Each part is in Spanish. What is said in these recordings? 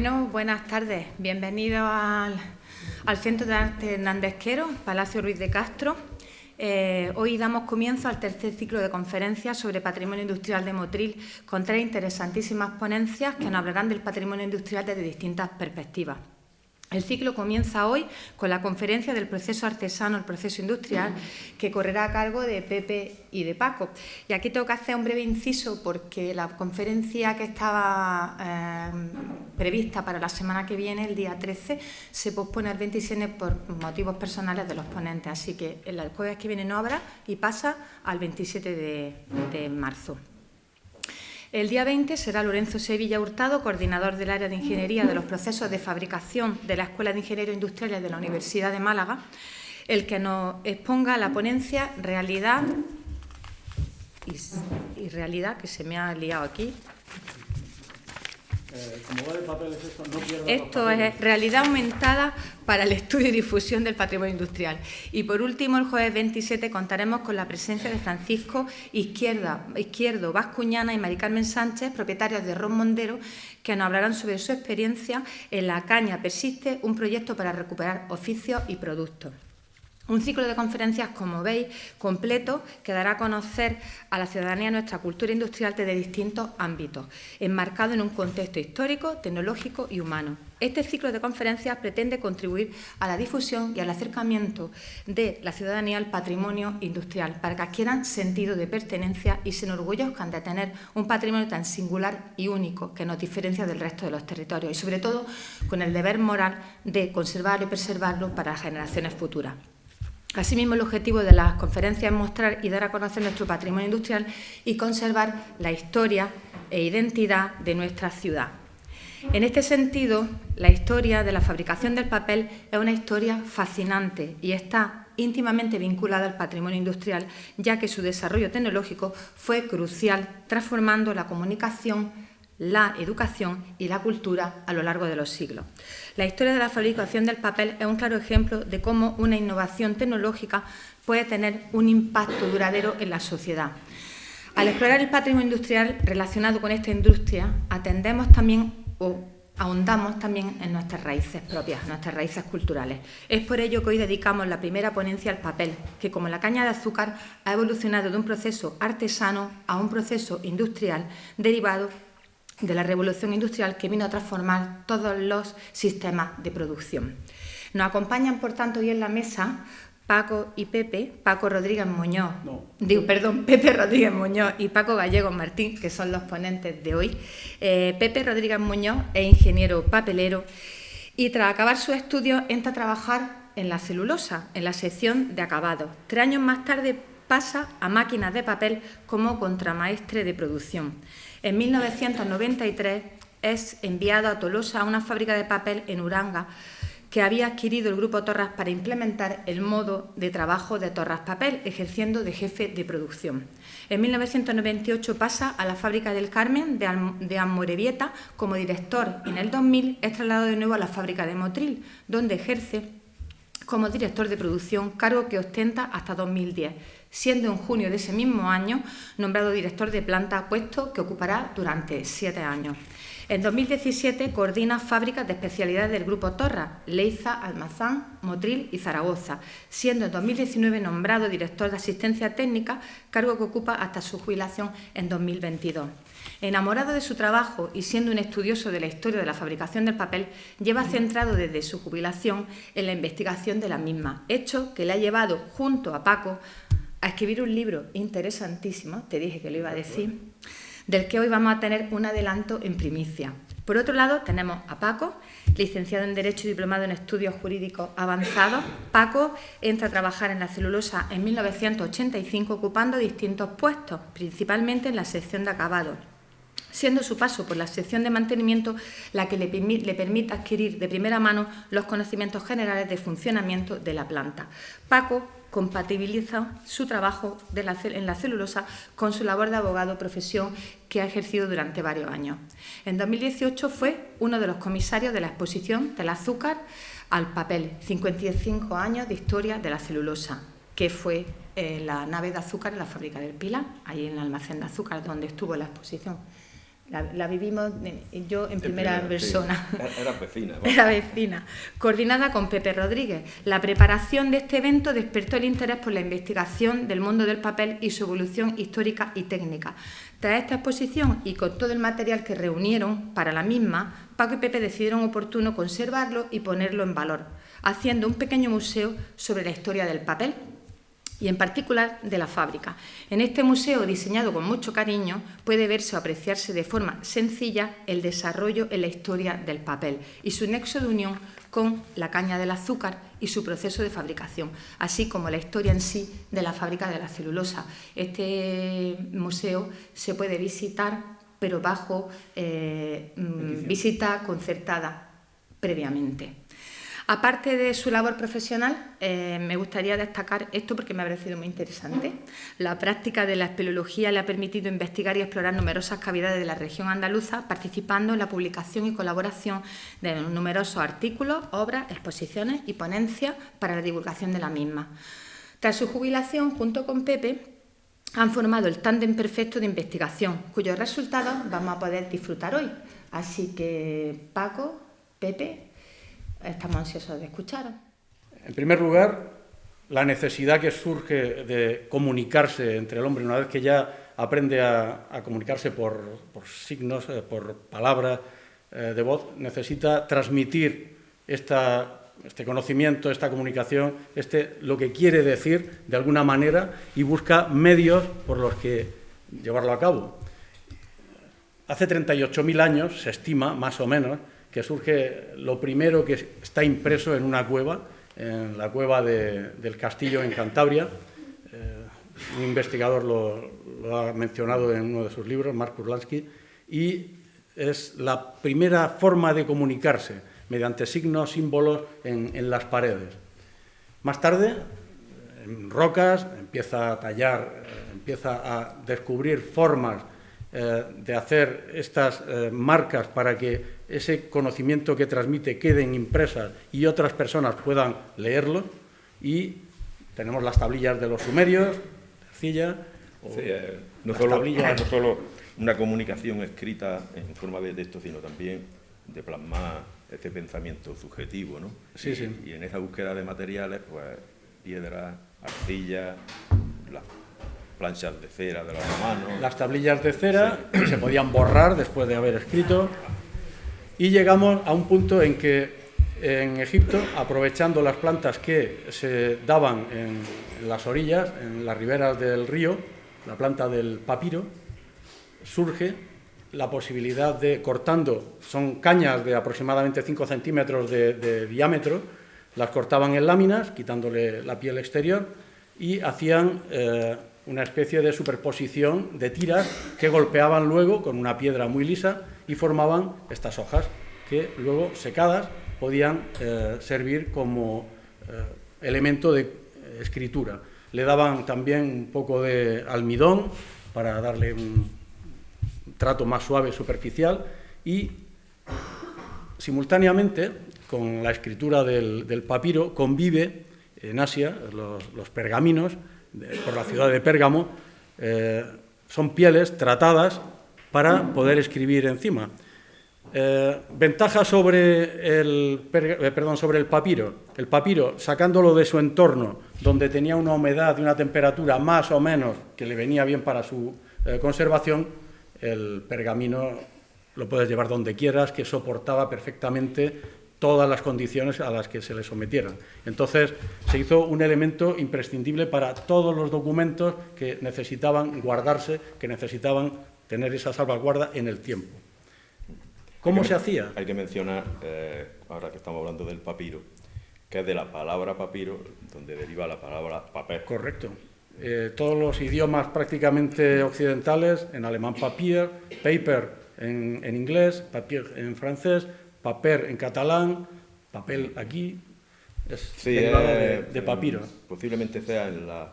Bueno, buenas tardes. Bienvenidos al Centro de Arte Hernández Quero, Palacio Ruiz de Castro. Hoy damos comienzo al tercer ciclo de conferencias sobre patrimonio industrial de Motril, con 3 interesantísimas ponencias que nos hablarán del patrimonio industrial desde distintas perspectivas. El ciclo comienza hoy con la conferencia del proceso artesano, el proceso industrial, que correrá a cargo de Pepe y de Paco. Y aquí tengo que hacer un breve inciso porque la conferencia que estaba prevista para la semana que viene, el día 13, se pospone al 27 por motivos personales de los ponentes. Así que el jueves que viene no habrá y pasa al 27 de marzo. El día 20 será Lorenzo Sevilla Hurtado, coordinador del área de Ingeniería de los procesos de fabricación de la Escuela de Ingenieros Industriales de la Universidad de Málaga, el que nos exponga la ponencia Realidad y Realidad, que se me ha liado aquí. Como va de papeles esto, no pierda Esto es Realidad Aumentada para el Estudio y Difusión del Patrimonio Industrial. Y por último, el jueves 27 contaremos con la presencia de Francisco Izquierdo Bascuñana y Mari Carmen Sánchez, propietarios de Ron Mondero, que nos hablarán sobre su experiencia en La Caña Persiste, un proyecto para recuperar oficios y productos. Un ciclo de conferencias, como veis, completo, que dará a conocer a la ciudadanía nuestra cultura industrial desde distintos ámbitos, enmarcado en un contexto histórico, tecnológico y humano. Este ciclo de conferencias pretende contribuir a la difusión y al acercamiento de la ciudadanía al patrimonio industrial, para que adquieran sentido de pertenencia y se enorgullezcan de tener un patrimonio tan singular y único que nos diferencia del resto de los territorios y, sobre todo, con el deber moral de conservarlo y preservarlo para las generaciones futuras. Asimismo, el objetivo de las conferencias es mostrar y dar a conocer nuestro patrimonio industrial y conservar la historia e identidad de nuestra ciudad. En este sentido, la historia de la fabricación del papel es una historia fascinante y está íntimamente vinculada al patrimonio industrial, ya que su desarrollo tecnológico fue crucial, transformando la comunicación, la educación y la cultura a lo largo de los siglos. La historia de la fabricación del papel es un claro ejemplo de cómo una innovación tecnológica puede tener un impacto duradero en la sociedad. Al explorar el patrimonio industrial relacionado con esta industria, atendemos también o ahondamos también en nuestras raíces propias, nuestras raíces culturales. Es por ello que hoy dedicamos la primera ponencia al papel, que como la caña de azúcar ha evolucionado de un proceso artesano a un proceso industrial derivado de la revolución industrial que vino a transformar todos los sistemas de producción. Nos acompañan, por tanto, hoy en la mesa Paco y Pepe, Pepe Rodríguez Muñoz y Paco Gallegos Martín, que son los ponentes de hoy. Pepe Rodríguez Muñoz es ingeniero papelero y tras acabar sus estudios entra a trabajar en la celulosa, en la sección de acabados. 3 años más tarde pasa a máquinas de papel como contramaestre de producción. En 1993 es enviado a Tolosa a una fábrica de papel en Uranga que había adquirido el Grupo Torras para implementar el modo de trabajo de Torras Papel, ejerciendo de jefe de producción. En 1998 pasa a la fábrica del Carmen de Amorebieta como director y en el 2000 es trasladado de nuevo a la fábrica de Motril, donde ejerce como director de producción, cargo que ostenta hasta 2010, siendo en junio de ese mismo año nombrado director de planta, puesto que ocupará durante 7 años. En 2017 coordina fábricas de especialidades del Grupo Torras, Leiza, Almazán, Motril y Zaragoza, siendo en 2019 nombrado director de asistencia técnica, cargo que ocupa hasta su jubilación en 2022. Enamorado de su trabajo y siendo un estudioso de la historia de la fabricación del papel, lleva centrado desde su jubilación en la investigación de la misma, hecho que le ha llevado, junto a Paco, a escribir un libro interesantísimo, te dije que lo iba a decir, del que hoy vamos a tener un adelanto en primicia. Por otro lado, tenemos a Paco, licenciado en Derecho y diplomado en Estudios Jurídicos Avanzados. Paco entra a trabajar en la celulosa en 1985, ocupando distintos puestos, principalmente en la sección de acabados, siendo su paso por la sección de mantenimiento la que le permite adquirir de primera mano los conocimientos generales de funcionamiento de la planta. Paco compatibiliza su trabajo en la celulosa con su labor de abogado, profesión que ha ejercido durante varios años. En 2018 fue uno de los comisarios de la exposición del azúcar al papel, 55 años de historia de la celulosa, que fue la nave de azúcar en la fábrica del Pilar, ahí en el almacén de azúcar donde estuvo la exposición. La vivimos yo en primera persona. Sí. Era vecina. ¿Vale? Era vecina. Coordinada con Pepe Rodríguez. La preparación de este evento despertó el interés por la investigación del mundo del papel y su evolución histórica y técnica. Tras esta exposición y con todo el material que reunieron para la misma, Paco y Pepe decidieron oportuno conservarlo y ponerlo en valor, haciendo un pequeño museo sobre la historia del papel y en particular de la fábrica. En este museo, diseñado con mucho cariño, puede verse o apreciarse de forma sencilla el desarrollo en la historia del papel y su nexo de unión con la caña del azúcar y su proceso de fabricación, así como la historia en sí de la fábrica de la celulosa. Este museo se puede visitar, pero bajo visita concertada previamente. Aparte de su labor profesional, me gustaría destacar esto porque me ha parecido muy interesante. La práctica de la espeleología le ha permitido investigar y explorar numerosas cavidades de la región andaluza, participando en la publicación y colaboración de numerosos artículos, obras, exposiciones y ponencias para la divulgación de la misma. Tras su jubilación, junto con Pepe, han formado el tándem perfecto de investigación, cuyos resultados vamos a poder disfrutar hoy. Así que, Paco, Pepe, estamos ansiosos de escucharos. En primer lugar, la necesidad que surge de comunicarse entre el hombre una vez que ya aprende a comunicarse por signos, por palabras de voz, necesita transmitir este conocimiento, esta comunicación, lo que quiere decir de alguna manera y busca medios por los que llevarlo a cabo. Hace 38.000 años, se estima, más o menos, que surge lo primero que está impreso en una cueva, en la cueva del Castillo en Cantabria. Un investigador lo ha mencionado en uno de sus libros, Mark Kurlansky, y es la primera forma de comunicarse, mediante signos, símbolos en las paredes. Más tarde, en rocas, empieza a tallar, empieza a descubrir formas de hacer estas marcas para que ese conocimiento que transmite queden impresas y otras personas puedan leerlo. Y tenemos las tablillas de los sumerios, arcilla, no solo una comunicación escrita en forma de texto, sino también de plasmar este pensamiento subjetivo, ¿no? Sí, sí. Y en esa búsqueda de materiales, pues piedra, arcilla, las planchas de cera de los romanos. Las tablillas de cera, sí, que se podían borrar después de haber escrito. Y llegamos a un punto en que en Egipto, aprovechando las plantas que se daban en las orillas, en las riberas del río, la planta del papiro, surge la posibilidad de, cortando, son cañas de aproximadamente 5 centímetros de diámetro, las cortaban en láminas, quitándole la piel exterior, y hacían una especie de superposición de tiras que golpeaban luego con una piedra muy lisa y formaban estas hojas que luego, secadas, podían servir como elemento de escritura. Le daban también un poco de almidón para darle un trato más suave, superficial, y simultáneamente con la escritura del papiro convive en Asia los pergaminos por la ciudad de Pérgamo. Son pieles tratadas para poder escribir encima. Ventaja sobre el papiro. El papiro, sacándolo de su entorno, donde tenía una humedad y una temperatura más o menos que le venía bien para su conservación, el pergamino lo puedes llevar donde quieras, que soportaba perfectamente todas las condiciones a las que se le sometieran. Entonces, se hizo un elemento imprescindible para todos los documentos que necesitaban guardarse, que necesitaban tener esa salvaguarda en el tiempo. ¿Cómo se hacía? Hay que mencionar, ahora que estamos hablando del papiro, que es de la palabra papiro, donde deriva la palabra papel. Correcto. Todos los idiomas prácticamente occidentales, en alemán papier, paper en inglés, papier en francés, paper en catalán, papel aquí, es derivado de papiro. Posiblemente sea en las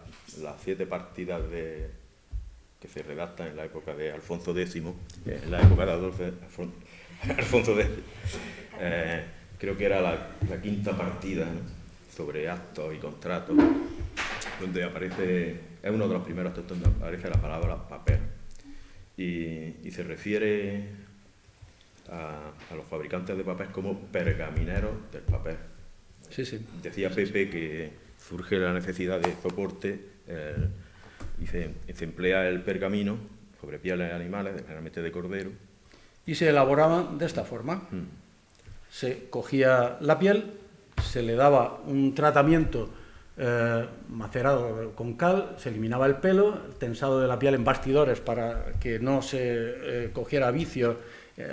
7 partidas que se redactan en la época de Alfonso X, en la época de Alfonso X. Creo que era la 5ª partida, ¿no?, sobre actos y contratos, donde aparece, es uno de los primeros textos donde aparece la palabra papel. y se refiere a los fabricantes de papel como pergamineros del papel. Sí, sí. Decía Pepe que surge la necesidad de soporte y se emplea el pergamino sobre pieles de animales, generalmente de cordero. Y se elaboraban de esta forma. Se cogía la piel, se le daba un tratamiento macerado con cal, se eliminaba el pelo, el tensado de la piel en bastidores para que no se cogiera vicio.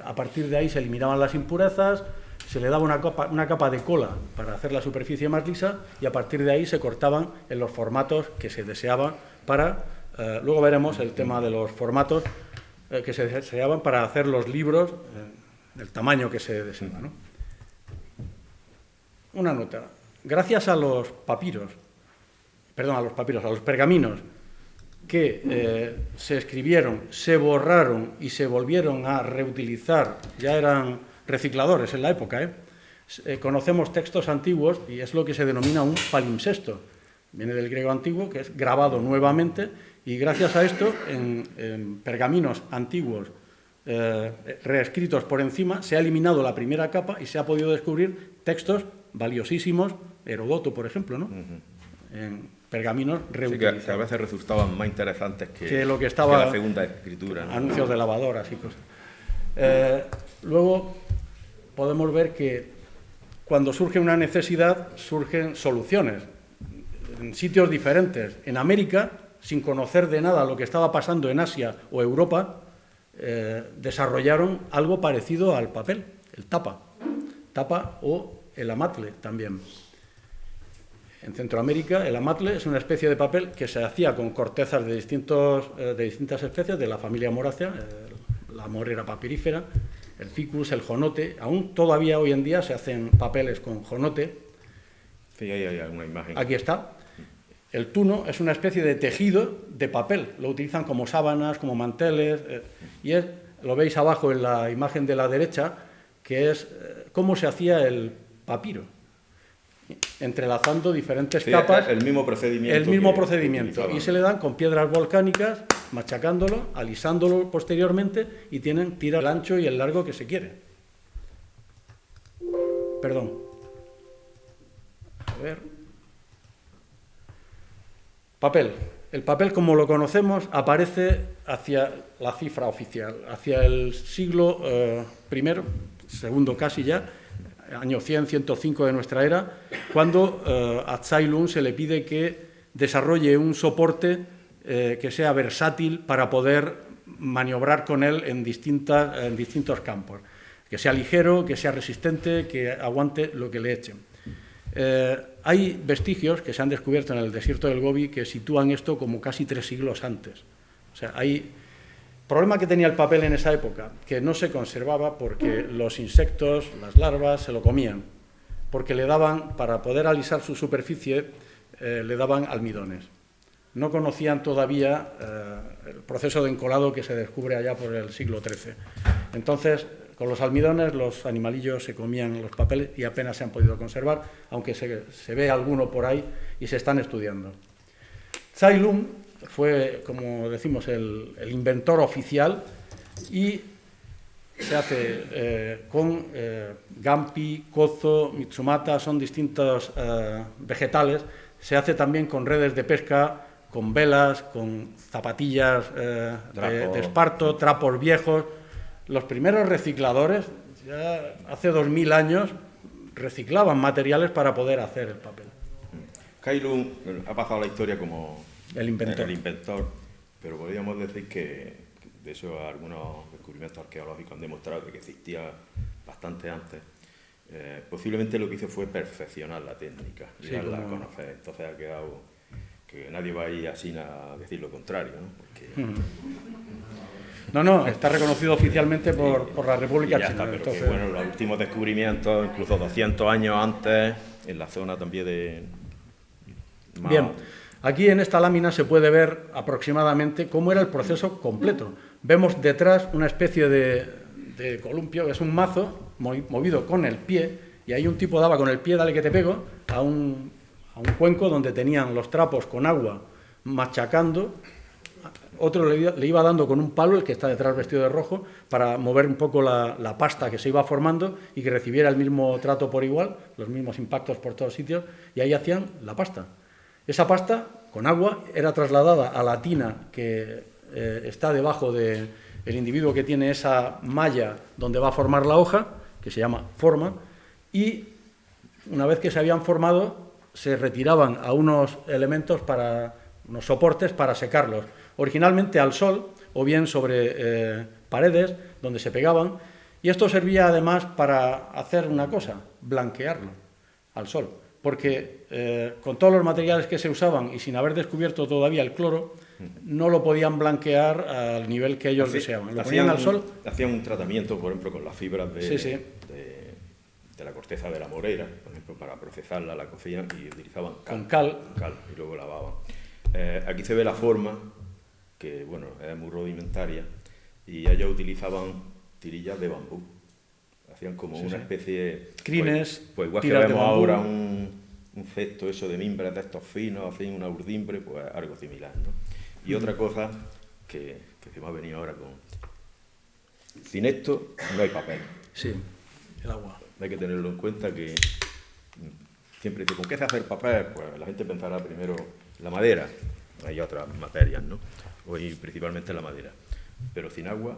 A partir de ahí se eliminaban las impurezas, se le daba una capa de cola para hacer la superficie más lisa y a partir de ahí se cortaban en los formatos que se deseaban para... luego veremos el tema de los formatos que se deseaban para hacer los libros del tamaño que se deseaba, ¿no? Una nota. Gracias a los a los pergaminos que se escribieron, se borraron y se volvieron a reutilizar, ya eran recicladores en la época, conocemos textos antiguos y es lo que se denomina un palimpsesto. Viene del griego antiguo, que es grabado nuevamente, y gracias a esto, en pergaminos antiguos reescritos por encima, se ha eliminado la primera capa y se ha podido descubrir textos valiosísimos, Herodoto, por ejemplo, ¿no? En pergaminos reutilizados. Sí, que a veces resultaban más interesantes que lo que estaba, que la segunda escritura, ¿no? Anuncios de lavadoras y cosas. Luego podemos ver que cuando surge una necesidad, surgen soluciones en sitios diferentes. En América, sin conocer de nada lo que estaba pasando en Asia o Europa, desarrollaron algo parecido al papel, el tapa o el amatle también. En Centroamérica, el amatle es una especie de papel que se hacía con cortezas de distintas especies de la familia morácea, la morera papirífera, el ficus, el jonote. Aún todavía hoy en día se hacen papeles con jonote. Sí, ahí hay una imagen. Aquí está. El tuno es una especie de tejido de papel. Lo utilizan como sábanas, como manteles. Lo veis abajo en la imagen de la derecha, que es cómo se hacía el papiro, entrelazando diferentes capas. El mismo procedimiento. El mismo procedimiento. Y se le dan con piedras volcánicas, machacándolo, alisándolo posteriormente y tira el ancho y el largo que se quiere. Perdón. A ver. Papel. El papel, como lo conocemos, aparece hacia la cifra oficial, hacia el siglo I, segundo casi ya, año 100, 105 de nuestra era, cuando a Tsai Lung se le pide que desarrolle un soporte que sea versátil para poder maniobrar con él en distintos campos, que sea ligero, que sea resistente, que aguante lo que le echen. Hay vestigios que se han descubierto en el desierto del Gobi que sitúan esto como casi 3 siglos antes. O sea, hay... Problema que tenía el papel en esa época, que no se conservaba porque los insectos, las larvas, se lo comían, porque le daban, para poder alisar su superficie, le daban almidones. No conocían todavía el proceso de encolado que se descubre allá por el siglo XIII. Entonces, con los almidones, los animalillos se comían los papeles y apenas se han podido conservar, aunque se ve alguno por ahí y se están estudiando. Tsai Lung fue, como decimos, el inventor oficial y se hace con gampi, kozo, mitsumata, son distintos vegetales. Se hace también con redes de pesca, con velas, con zapatillas de esparto, trapos viejos. Los primeros recicladores, ya hace 2000 años, reciclaban materiales para poder hacer el papel. Tsai Lung ha pasado la historia como el inventor, pero podríamos decir que, de hecho, algunos descubrimientos arqueológicos han demostrado que existía bastante antes. Posiblemente lo que hizo fue perfeccionar la técnica y darla a conocer. Entonces ha quedado que nadie va a ir así a decir lo contrario, ¿no? Porque... No, está reconocido oficialmente por la República China. Pero entonces... que, bueno, los últimos descubrimientos, incluso 200 años antes, en la zona también de... Bien. Aquí en esta lámina se puede ver aproximadamente cómo era el proceso completo. Vemos detrás una especie de columpio, que es un mazo movido con el pie, y ahí un tipo daba con el pie, dale que te pego, a un cuenco donde tenían los trapos con agua machacando otro le iba dando con un palo, el que está detrás vestido de rojo, para mover un poco la pasta que se iba formando y que recibiera el mismo trato por igual, los mismos impactos por todos sitios, y ahí hacían la pasta. Esa pasta, con agua, era trasladada a la tina que está debajo del individuo que tiene esa malla donde va a formar la hoja, que se llama forma, y una vez que se habían formado, se retiraban a unos elementos unos soportes para secarlos, originalmente al sol o bien sobre paredes donde se pegaban, y esto servía además para hacer una cosa, blanquearlo al sol, porque con todos los materiales que se usaban y sin haber descubierto todavía el cloro, no lo podían blanquear al nivel que ellos deseaban. Lo ponían al sol. Hacían un tratamiento, por ejemplo, con las fibras Sí. de la corteza de la morera, por ejemplo, para procesarla, la cocían y utilizaban cal y luego lavaban. Aquí se ve la forma, que bueno, es muy rudimentaria, y ellos utilizaban tirillas de bambú. Hacían como una especie... Crines, pues igual que vemos ahora un cesto eso de mimbres de estos finos, hacían una urdimbre, pues algo similar, ¿no? Y otra cosa que se me ha venido ahora con... Sin esto no hay papel. Sí, el agua. Hay que tenerlo en cuenta que siempre dice, ¿con qué se hace el papel? Pues la gente pensará primero la madera, hay otras materias, ¿no? Hoy principalmente la madera, pero sin agua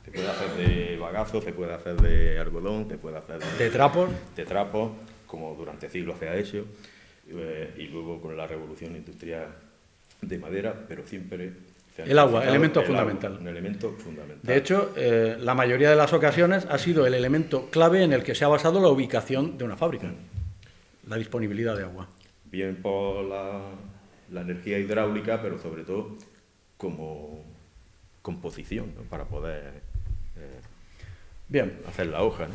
se puede hacer de bagazo, se puede hacer de algodón, se puede hacer de trapos, como durante siglos se ha hecho, y luego con la revolución industrial de madera, pero siempre... El agua, elemento fundamental. Un elemento fundamental. De hecho, la mayoría de las ocasiones ha sido el elemento clave en el que se ha basado la ubicación de una fábrica, la disponibilidad de agua. Bien por la energía hidráulica, pero sobre todo como composición, ¿no? Para poder hacer la hoja, ¿no?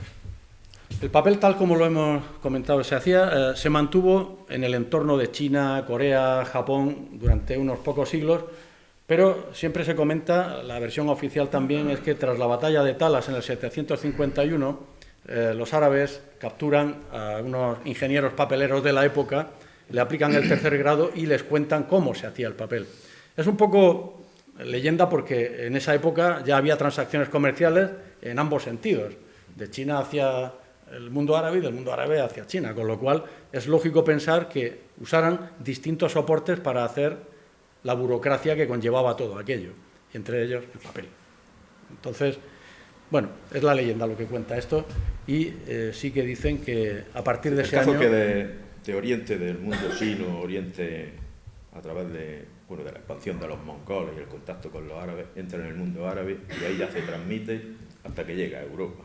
El papel, tal como lo hemos comentado, se mantuvo en el entorno de China, Corea, Japón durante unos pocos siglos, pero siempre se comenta, la versión oficial también, es que tras la batalla de Talas en el 751, los árabes capturan a unos ingenieros papeleros de la época, le aplican el tercer grado y les cuentan cómo se hacía el papel. Es un poco leyenda porque en esa época ya había transacciones comerciales en ambos sentidos, de China hacia el mundo árabe y del mundo árabe hacia China, con lo cual es lógico pensar que usaran distintos soportes para hacer la burocracia que conllevaba todo aquello, y entre ellos el papel. Entonces, bueno, es la leyenda lo que cuenta esto, y sí que dicen que a partir de ese año... El caso que de Oriente, del mundo chino, Oriente, a través de la expansión de los mongoles y el contacto con los árabes, entra en el mundo árabe y ahí ya se transmite hasta que llega a Europa.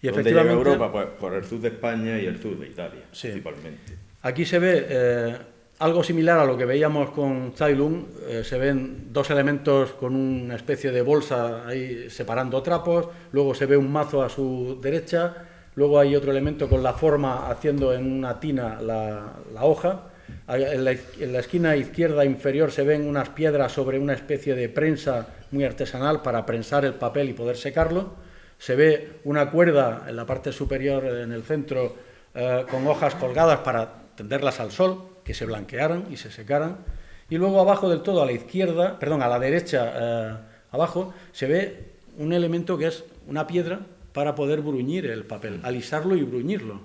Y ¿Dónde llega a Europa? Pues por el sur de España y el sur de Italia, principalmente. Aquí se ve algo similar a lo que veíamos con Cailun, se ven dos elementos con una especie de bolsa ahí separando trapos, luego se ve un mazo a su derecha, luego hay otro elemento con la forma haciendo en una tina la hoja. En la esquina izquierda inferior se ven unas piedras sobre una especie de prensa muy artesanal para prensar el papel y poder secarlo. Se ve una cuerda en la parte superior, en el centro, con hojas colgadas para tenderlas al sol, que se blanquearan y se secaran. Y luego abajo del todo, a la derecha, abajo, se ve un elemento que es una piedra para poder bruñir el papel, alisarlo y bruñirlo.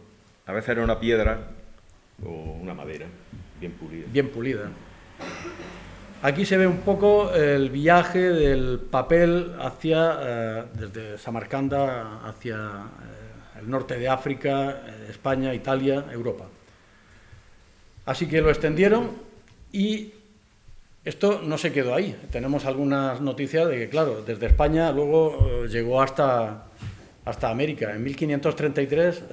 A veces era una piedra o una madera bien pulida. Bien pulida. Aquí se ve un poco el viaje del papel desde Samarcanda hacia el norte de África, España, Italia, Europa. Así que lo extendieron y esto no se quedó ahí. Tenemos algunas noticias de que, claro, desde España luego llegó hasta América. En 1533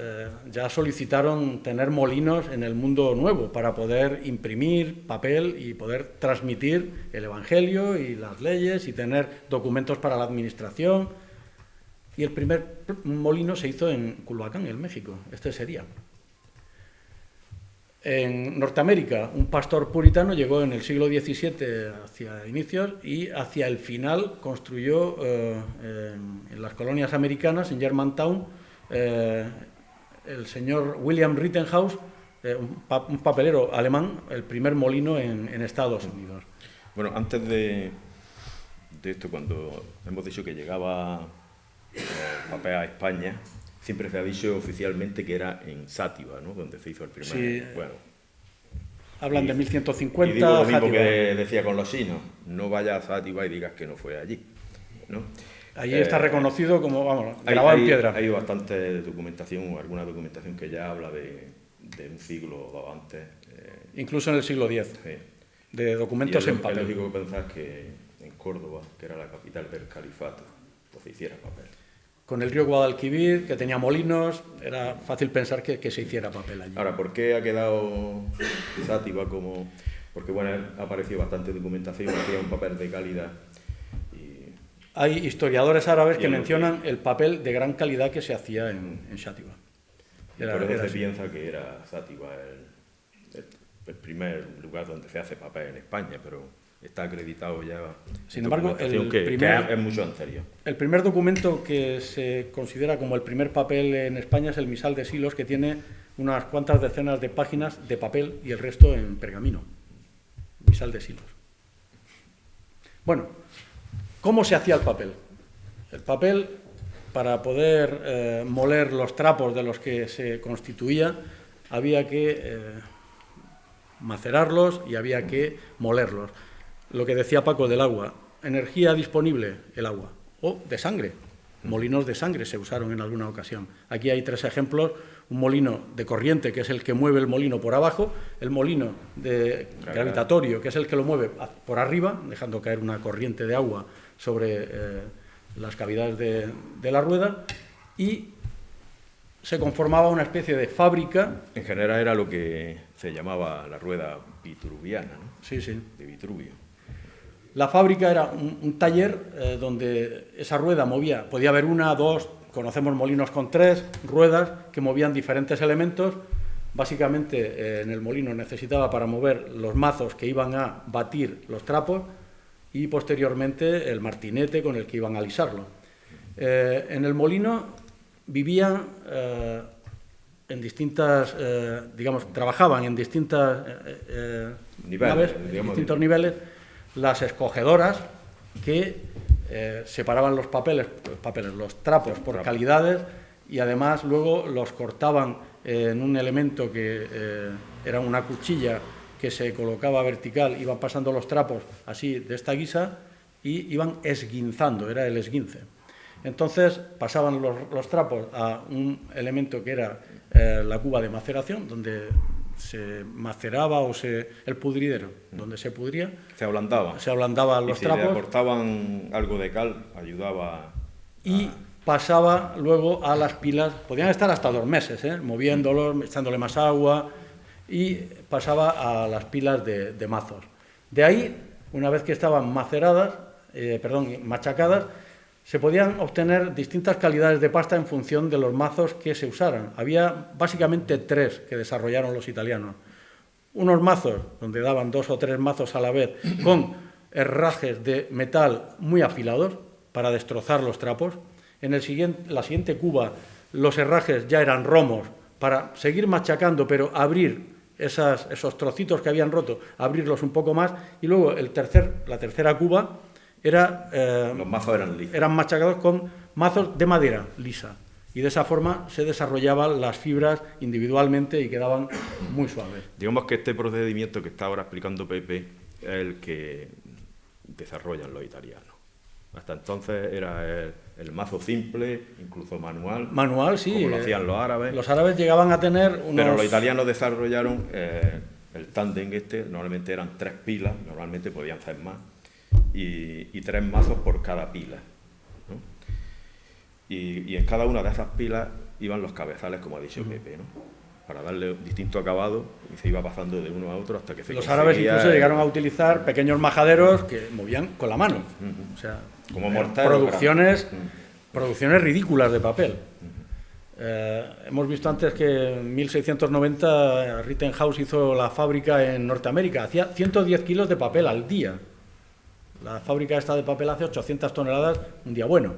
ya solicitaron tener molinos en el mundo nuevo para poder imprimir papel y poder transmitir el Evangelio y las leyes y tener documentos para la administración. Y el primer molino se hizo en Culhuacán, en México. Este sería. En Norteamérica, un pastor puritano llegó en el siglo XVII hacia inicios y hacia el final construyó en las colonias americanas, en Germantown, el señor William Rittenhouse, un papelero alemán, el primer molino en Estados Unidos. Bueno, antes de esto, cuando hemos dicho que llegaba papel a España, siempre se ha dicho oficialmente que era en Sátiva, ¿no? Donde se hizo el primer... Sí. Bueno, Hablan de 1150. y digo lo mismo Játiva. que decía con los chinos, no vayas a Sátiva y digas que no fue allí, ¿no? Allí está reconocido como, vamos, grabado en piedra. Hay bastante documentación, alguna documentación que ya habla de un siglo o dos antes. Incluso en el siglo X, Sí. de documentos Y en es papel. lógico pensar que en Córdoba, que era la capital del califato, pues se hiciera papel. Con el río Guadalquivir, que tenía molinos, era fácil pensar que se hiciera papel allí. Ahora, ¿por qué ha quedado Sátiva como...? Porque, bueno, ha aparecido bastante documentación, hacía un papel de calidad. Hay historiadores árabes Y que en lo mencionan el papel de gran calidad que se hacía en Sátiva. Por eso se así. piensa que era Sátiva el primer lugar donde se hace papel en España, pero está acreditado ya. Sin embargo, documentación que es mucho anterior. El primer documento que se considera como el primer papel en España es el Misal de Silos, que tiene unas cuantas decenas de páginas de papel y el resto en pergamino. Misal de Silos. Bueno, ¿cómo se hacía el papel? El papel, para poder moler los trapos de los que se constituía, había que macerarlos y había que molerlos. Lo que decía Paco del agua, energía disponible, el agua, o de sangre. Molinos de sangre se usaron en alguna ocasión. Aquí hay 3 ejemplos: un molino de corriente, que es el que mueve el molino por abajo, el molino de gravitatorio, que es el que lo mueve por arriba, dejando caer una corriente de agua sobre las cavidades de la rueda, y se conformaba una especie de fábrica. En general era lo que se llamaba la rueda vitruviana, ¿no? Sí, sí. De Vitruvio. La fábrica era un taller donde esa rueda movía, podía haber 1, 2, conocemos molinos con 3 ruedas que movían diferentes elementos. Básicamente en el molino necesitaba para mover los mazos que iban a batir los trapos y posteriormente el martinete con el que iban a alisarlo. En el molino vivían en distintas, trabajaban en distintas naves, distintos niveles, las escogedoras que separaban los los trapos por calidades, y además luego los cortaban en un elemento que era una cuchilla que se colocaba vertical, iban pasando los trapos así de esta guisa y iban esguinzando, era el esguince. Entonces pasaban los trapos a un elemento que era la cuba de maceración, donde se maceraba el pudridero, donde se pudría. Se ablandaban los si trapos. le aportaban algo de cal, ayudaba. Y pasaba luego a las pilas, podían estar hasta 2 meses, moviéndolos, echándole más agua, y pasaba a las pilas de mazos. De ahí, una vez que estaban machacadas, se podían obtener distintas calidades de pasta en función de los mazos que se usaran. Había básicamente 3 que desarrollaron los italianos. Unos mazos donde daban 2 o 3 mazos a la vez con herrajes de metal muy afilados para destrozar los trapos. En la siguiente cuba los herrajes ya eran romos para seguir machacando, pero abrir esos trocitos que habían roto, abrirlos un poco más. Y luego la tercera cuba los mazos eran lisos. Eran machacados con mazos de madera lisa, y de esa forma se desarrollaban las fibras individualmente y quedaban muy suaves. Digamos que este procedimiento que está ahora explicando Pepe es el que desarrollan los italianos. Hasta entonces era el mazo simple, incluso manual. Manual, sí. Como lo hacían los árabes. Los árabes llegaban a tener unos... Pero los italianos desarrollaron el tándem normalmente eran 3 pilas, normalmente podían ser más. Y 3 mazos por cada pila, ¿no? Y en cada una de esas pilas iban los cabezales, como ha dicho Pepe, ¿no? Para darle distinto acabado, y se iba pasando de uno a otro hasta que se Los árabes incluso llegaron a utilizar pequeños majaderos que movían con la mano. O sea, como morteros, producciones ridículas de papel. Hemos visto antes que en 1690 Rittenhouse hizo la fábrica en Norteamérica, hacía 110 kilos de papel al día. La fábrica esta de papel hace 800 toneladas un día bueno,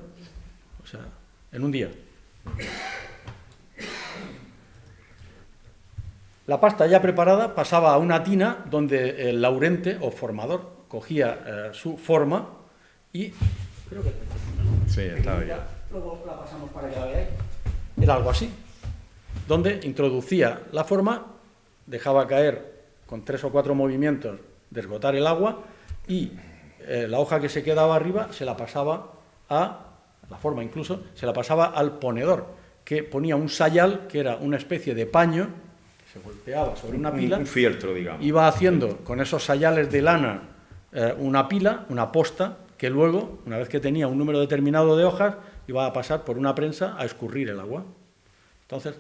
o sea, en un día. La pasta ya preparada pasaba a una tina donde el laurente o formador cogía su forma y... Creo que... Sí, estaba ya. Luego la pasamos para que la veáis. Era algo así, donde introducía la forma, dejaba caer con 3 o 4 movimientos, desgotar el agua y la hoja que se quedaba arriba se la pasaba la forma incluso, se la pasaba al ponedor, que ponía un sayal, que era una especie de paño, que se golpeaba sobre una pila. Un fieltro, digamos. Iba haciendo con esos sayales de lana una pila, una posta, que luego, una vez que tenía un número determinado de hojas, iba a pasar por una prensa a escurrir el agua. Entonces,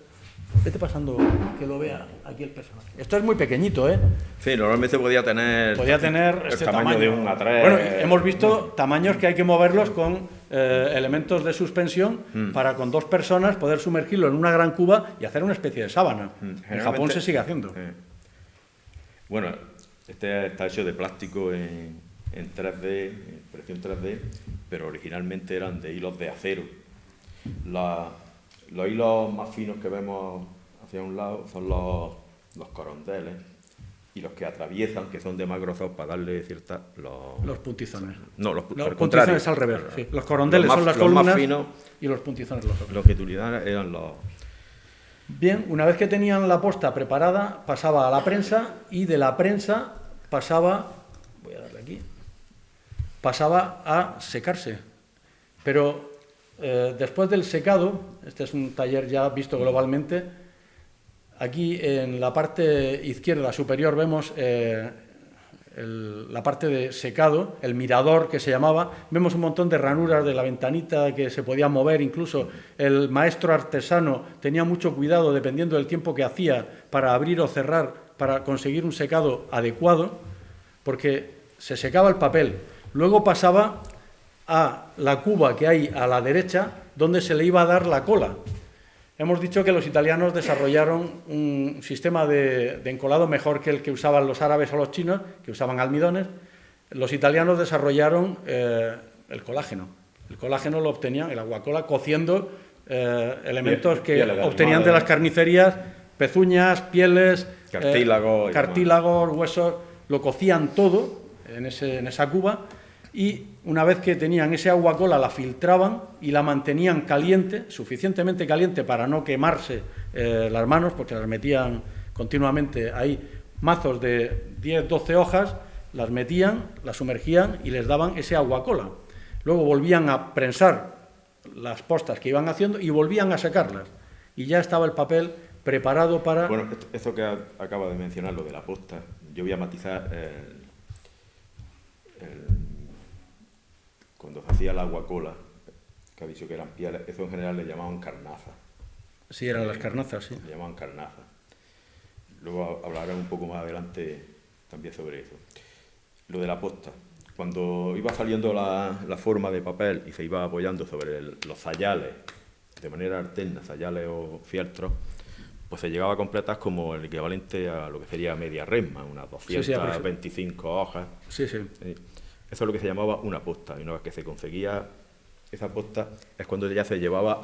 vete pasando que lo vea aquí el personaje. Esto es muy pequeñito, ¿eh? Sí, normalmente podía tener el este tamaño de un A3. Bueno, hemos visto tamaños que hay que moverlos con elementos de suspensión para con 2 personas poder sumergirlo en una gran cuba y hacer una especie de sábana. En Japón se sigue haciendo. Bueno, este está hecho de plástico en 3D, en impresión 3D, pero originalmente eran de hilos de acero. Los hilos más finos que vemos hacia un lado son los corondeles, y los que atraviesan, que son de más grosor para darle cierta... Los puntizones. No, los puntizones al revés. Sí. Los corondeles son las columnas más finos, y los puntizones los otros. Los que utilizaban eran los... Bien, una vez que tenían la posta preparada, pasaba a la prensa, y de la prensa pasaba... Voy a darle aquí... pasaba a secarse. Pero después del secado, este es un taller ya visto globalmente, aquí en la parte izquierda superior vemos la parte de secado, el mirador que se llamaba, vemos un montón de ranuras de la ventanita que se podía mover, incluso el maestro artesano tenía mucho cuidado dependiendo del tiempo que hacía para abrir o cerrar, para conseguir un secado adecuado, porque se secaba el papel. Luego pasaba a la cuba que hay a la derecha, donde se le iba a dar la cola. Hemos dicho que los italianos desarrollaron un sistema de encolado mejor que el que usaban los árabes o los chinos, que usaban almidones. Los italianos desarrollaron el colágeno. El colágeno lo obtenían, el aguacola, cociendo elementos que obtenían de las carnicerías, pezuñas, pieles, cartílagos, huesos, lo cocían todo en esa cuba, y una vez que tenían ese aguacola la filtraban y la mantenían caliente, suficientemente caliente para no quemarse las manos, porque las metían continuamente ahí, mazos de 10, 12 hojas, las metían, las sumergían y les daban ese aguacola. Luego volvían a prensar las postas que iban haciendo y volvían a secarlas, y ya estaba el papel preparado para... Bueno, esto que acaba de mencionar, lo de la posta, yo voy a matizar cuando se hacía la aguacola, que ha dicho que eran pieles, eso en general le llamaban carnaza. Sí, eran las carnazas, sí. Le llamaban carnaza. Luego hablaré un poco más adelante también sobre eso. Lo de la posta. Cuando iba saliendo la forma de papel y se iba apoyando sobre los sayales, de manera alterna, sayales o fieltros, pues se llegaba a completar como el equivalente a lo que sería media resma, unas 225 hojas. Sí, sí. Eso es lo que se llamaba una posta, y una vez que se conseguía esa posta es cuando ya se llevaba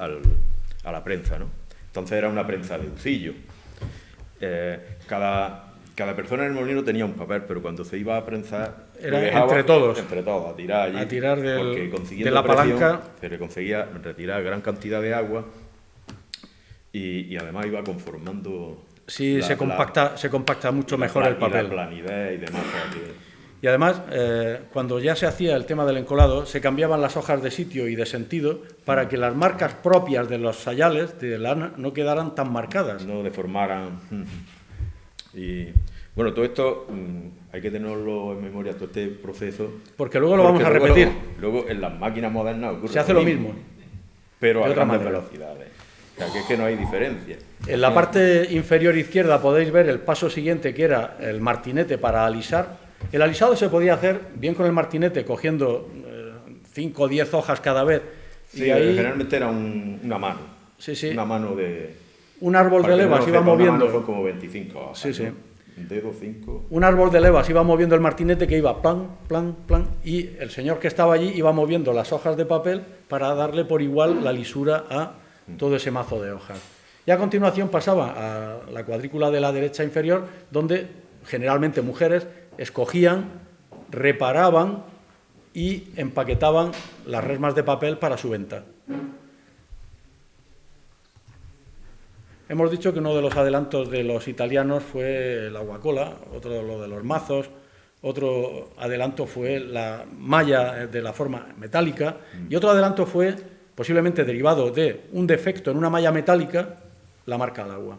a la prensa, ¿no? Entonces era una prensa de usillo. Cada persona en el molino tenía un papel, pero cuando se iba a prensar... Era entre todos, a tirar allí. A tirar de la palanca. Se le conseguía retirar gran cantidad de agua y además iba conformando... Sí, se compacta mucho mejor el papel. La planidez y demás. Y además, cuando ya se hacía el tema del encolado, se cambiaban las hojas de sitio y de sentido para que las marcas propias de los sayales de lana no quedaran tan marcadas. No deformaran. Y bueno, todo esto hay que tenerlo en memoria, todo este proceso. Porque luego lo vamos a repetir. Luego en las máquinas modernas ocurre se hace lo mismo. Pero a grandes velocidades. O sea, que es que no hay diferencia. En la parte inferior izquierda podéis ver el paso siguiente, que era el martinete para alisar. El alisado se podía hacer bien con el martinete, cogiendo 5 o 10 hojas cada vez. Sí, y ahí, generalmente era una mano. Sí, sí. Una mano de... Un árbol de levas iba moviendo... Una mano son como 25 hojas. Sí, sí. ¿No? Un dedo, 5... Un árbol de levas iba moviendo el martinete, que iba plan, plan, plan, y el señor que estaba allí iba moviendo las hojas de papel para darle por igual la lisura a todo ese mazo de hojas. Y a continuación pasaba a la cuadrícula de la derecha inferior, donde generalmente mujeres escogían reparaban y empaquetaban las resmas de papel para su venta. Hemos dicho que uno de los adelantos de los italianos fue el aguacola, otro lo de los mazos, otro adelanto fue la malla de la forma metálica y otro adelanto fue, posiblemente derivado de un defecto en una malla metálica, la marca al agua.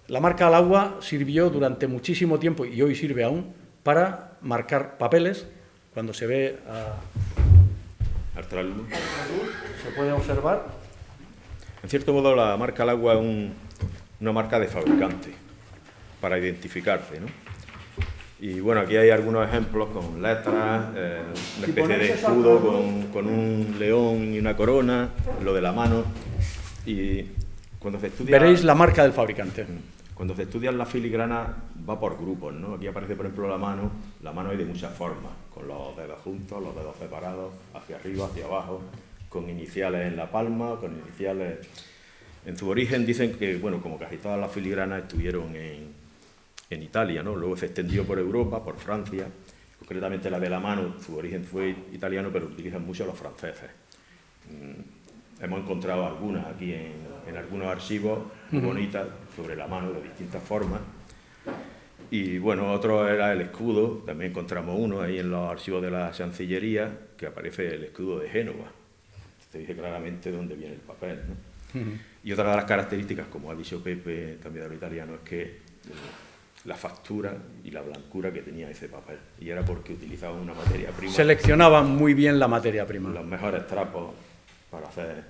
La marca al agua sirvió durante muchísimo tiempo, y hoy sirve aún, para marcar papeles. Cuando se ve Al trasluz. se puede observar. En cierto modo, la marca al agua es una marca de fabricante, para identificarse, ¿no? Y bueno, aquí hay algunos ejemplos con letras, una especie de escudo con un león y una corona, lo de la mano. Y cuando se estudia... Veréis la marca del fabricante. Cuando se estudia la filigrana va por grupos, ¿no? Aquí aparece, por ejemplo, la mano. La mano hay de muchas formas, con los dedos juntos, los dedos separados, hacia arriba, hacia abajo, con iniciales en la palma, con iniciales... En su origen dicen que, bueno, como casi todas las filigranas estuvieron en Italia, ¿no? Luego se extendió por Europa, por Francia. Concretamente la de la mano, su origen fue italiano, pero utilizan mucho los franceses. Hemos encontrado algunas aquí en algunos archivos muy bonitas sobre la mano de distintas formas. Y bueno, otro era el escudo, también encontramos uno ahí en los archivos de la Chancillería, que aparece el escudo de Génova. Se dice claramente dónde viene el papel, ¿no? Y otra de las características, como ha dicho Pepe, también de los italianos, es que la factura y la blancura que tenía ese papel. Y era porque utilizaban una materia prima. Seleccionaban muy bien la materia prima. Los mejores trapos para hacer.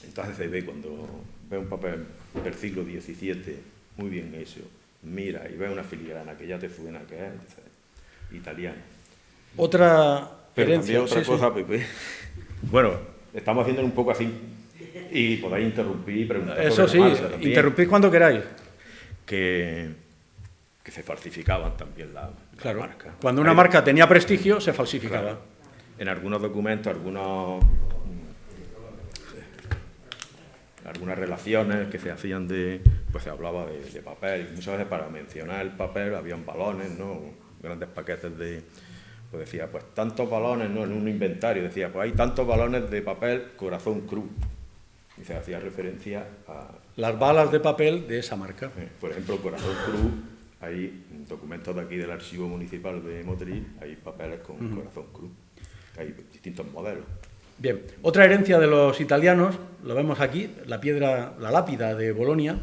Entonces se ve, cuando ve un papel del siglo XVII muy bien hecho, mira y ve una filigrana que ya te suena que es italiana. Otra Pero herencia. también otra cosa, Pepe. Bueno, estamos haciendo un poco así y podéis interrumpir y preguntar. Eso sí, interrumpid cuando queráis. Que se falsificaban también las marcas. Cuando una marca tenía prestigio, se falsificaba. Claro. En algunos documentos, algunas relaciones que se hacían pues se hablaba de papel, y muchas veces para mencionar el papel habían balones, ¿no? Grandes paquetes pues decía, pues tantos balones, ¿no? En un inventario decía, pues hay tantos balones de papel Corazón Cruz, y se hacía referencia a las balas de papel de esa marca. Por ejemplo, Corazón Cruz, hay documentos de aquí del Archivo Municipal de Motril, hay papeles con Corazón Cruz, hay distintos modelos. Bien, otra herencia de los italianos, lo vemos aquí, la lápida de Bolonia,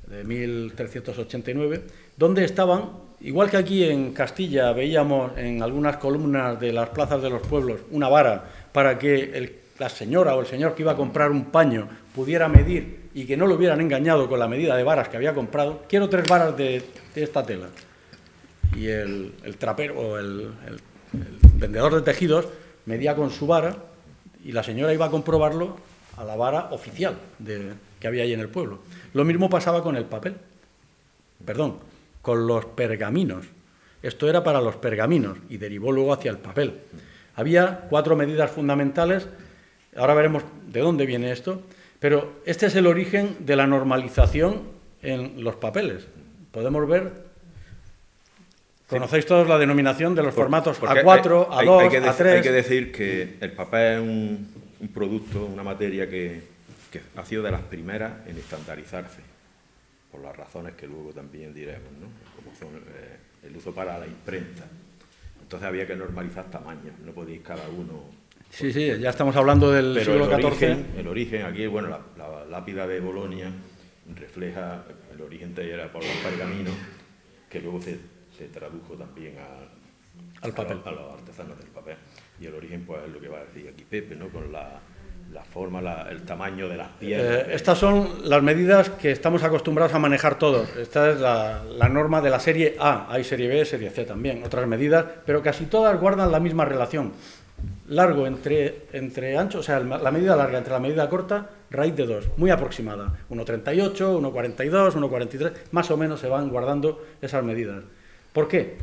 de 1389, donde estaban, igual que aquí en Castilla veíamos en algunas columnas de las plazas de los pueblos una vara para que la señora o el señor que iba a comprar un paño pudiera medir y que no lo hubieran engañado con la medida de varas que había comprado. Quiero 3 varas de esta tela. Y el trapero o el vendedor de tejidos medía con su vara y la señora iba a comprobarlo a la vara oficial que había ahí en el pueblo. Lo mismo pasaba con el papel. Perdón, con los pergaminos. Esto era para los pergaminos y derivó luego hacia el papel. Había 4 medidas fundamentales. Ahora veremos de dónde viene esto. Pero este es el origen de la normalización en los papeles. Podemos ver, conocéis todos la denominación de los formatos A4, A2, A3... Hay que decir que el papel es un producto, una materia que ha sido de las primeras en estandarizarse, por las razones que luego también diremos, ¿no? Como son el uso para la imprenta. Entonces había que normalizar tamaños, no podéis cada uno... Sí, ya estamos hablando del siglo XIV. El origen, aquí, bueno, la lápida de Bolonia refleja el origen era por los pergaminos, que luego se tradujo también al papel, a los artesanos del papel. Y el origen, pues, es lo que va a decir aquí Pepe, ¿no? Con la forma, el tamaño de las piezas. Estas son las medidas que estamos acostumbrados a manejar todos. Esta es la norma de la serie A. Hay serie B, serie C también, otras medidas, pero casi todas guardan la misma relación. Largo entre ancho, o sea, la medida larga entre la medida corta, raíz de 2, muy aproximada. 1,38, 1,42, 1,43, más o menos se van guardando esas medidas. ¿Por qué?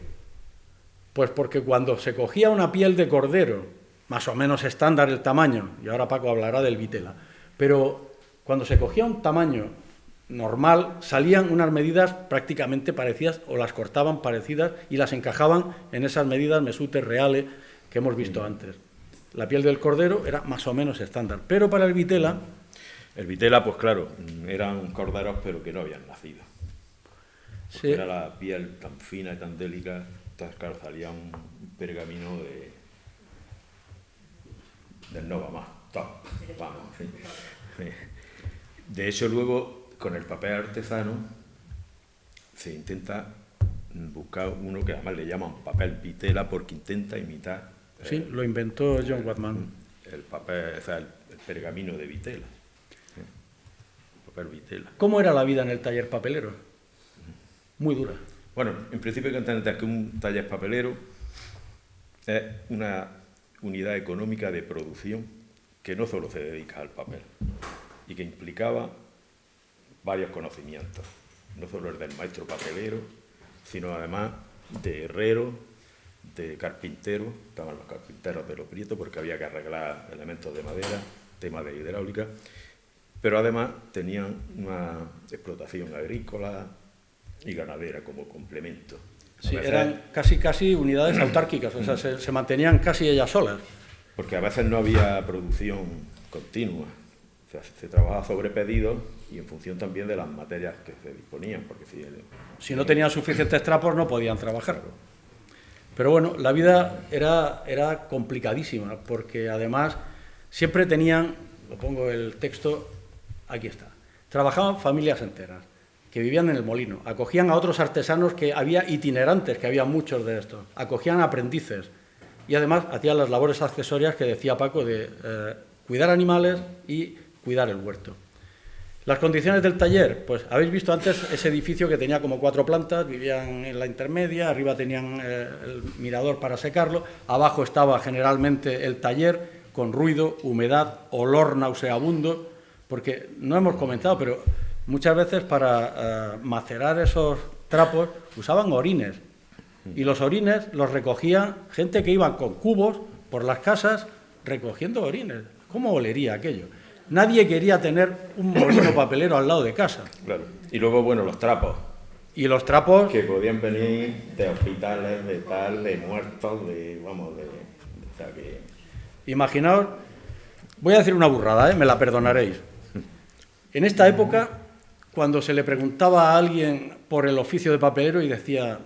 Pues porque cuando se cogía una piel de cordero, más o menos estándar el tamaño, y ahora Paco hablará del vitela, pero cuando se cogía un tamaño normal, salían unas medidas prácticamente parecidas o las cortaban parecidas y las encajaban en esas medidas mesutes reales que hemos visto antes. La piel del cordero era más o menos estándar, pero para el vitela... El vitela, pues claro, eran corderos pero que no habían nacido. Porque Sí. era la piel tan fina y tan délica, entonces claro, salía un pergamino del no va más, top, vamos. Sí. De hecho, luego, con el papel artesano, se intenta buscar uno que además le llaman papel vitela porque intenta imitar Sí, lo inventó John Watman. el papel, o sea, el pergamino de vitela. El papel vitela. ¿Cómo era la vida en el taller papelero? Muy dura. Bueno, en principio hay que entender que un taller papelero es una unidad económica de producción que no solo se dedica al papel y que implicaba varios conocimientos, no solo el del maestro papelero, sino además de herrero, de carpintero, estaban los carpinteros de los Prietos porque había que arreglar elementos de madera, temas de hidráulica, pero además tenían una explotación agrícola y ganadera como complemento. Sí, A veces, eran casi unidades autárquicas, o sea, se mantenían casi ellas solas. porque a veces no había producción continua, o sea, se trabajaba sobre pedidos y en función también de las materias que se disponían, porque Si no tenían suficientes trapos no podían trabajar. Pero bueno, la vida era complicadísima, porque además siempre tenían, lo pongo el texto, aquí está, trabajaban familias enteras, que vivían en el molino, acogían a otros artesanos que había itinerantes, que había muchos de estos, acogían aprendices y además hacían las labores accesorias que decía Paco de cuidar animales y cuidar el huerto. Las condiciones del taller, pues habéis visto antes ese edificio que tenía como 4 plantas, vivían en la intermedia, arriba tenían el mirador para secarlo, abajo estaba generalmente el taller con ruido, humedad, olor nauseabundo, porque no hemos comentado, pero muchas veces para macerar esos trapos usaban orines y los orines los recogía gente que iba con cubos por las casas recogiendo orines. ¿Cómo olería aquello? Nadie quería tener un molino papelero al lado de casa. claro. Y luego, bueno, los trapos, Y los trapos, que podían venir de hospitales, de tal, de muertos, o sea que... imaginaos, voy a decir una burrada, me la perdonaréis. En esta época, cuando se le preguntaba a alguien por el oficio de papelero y decía,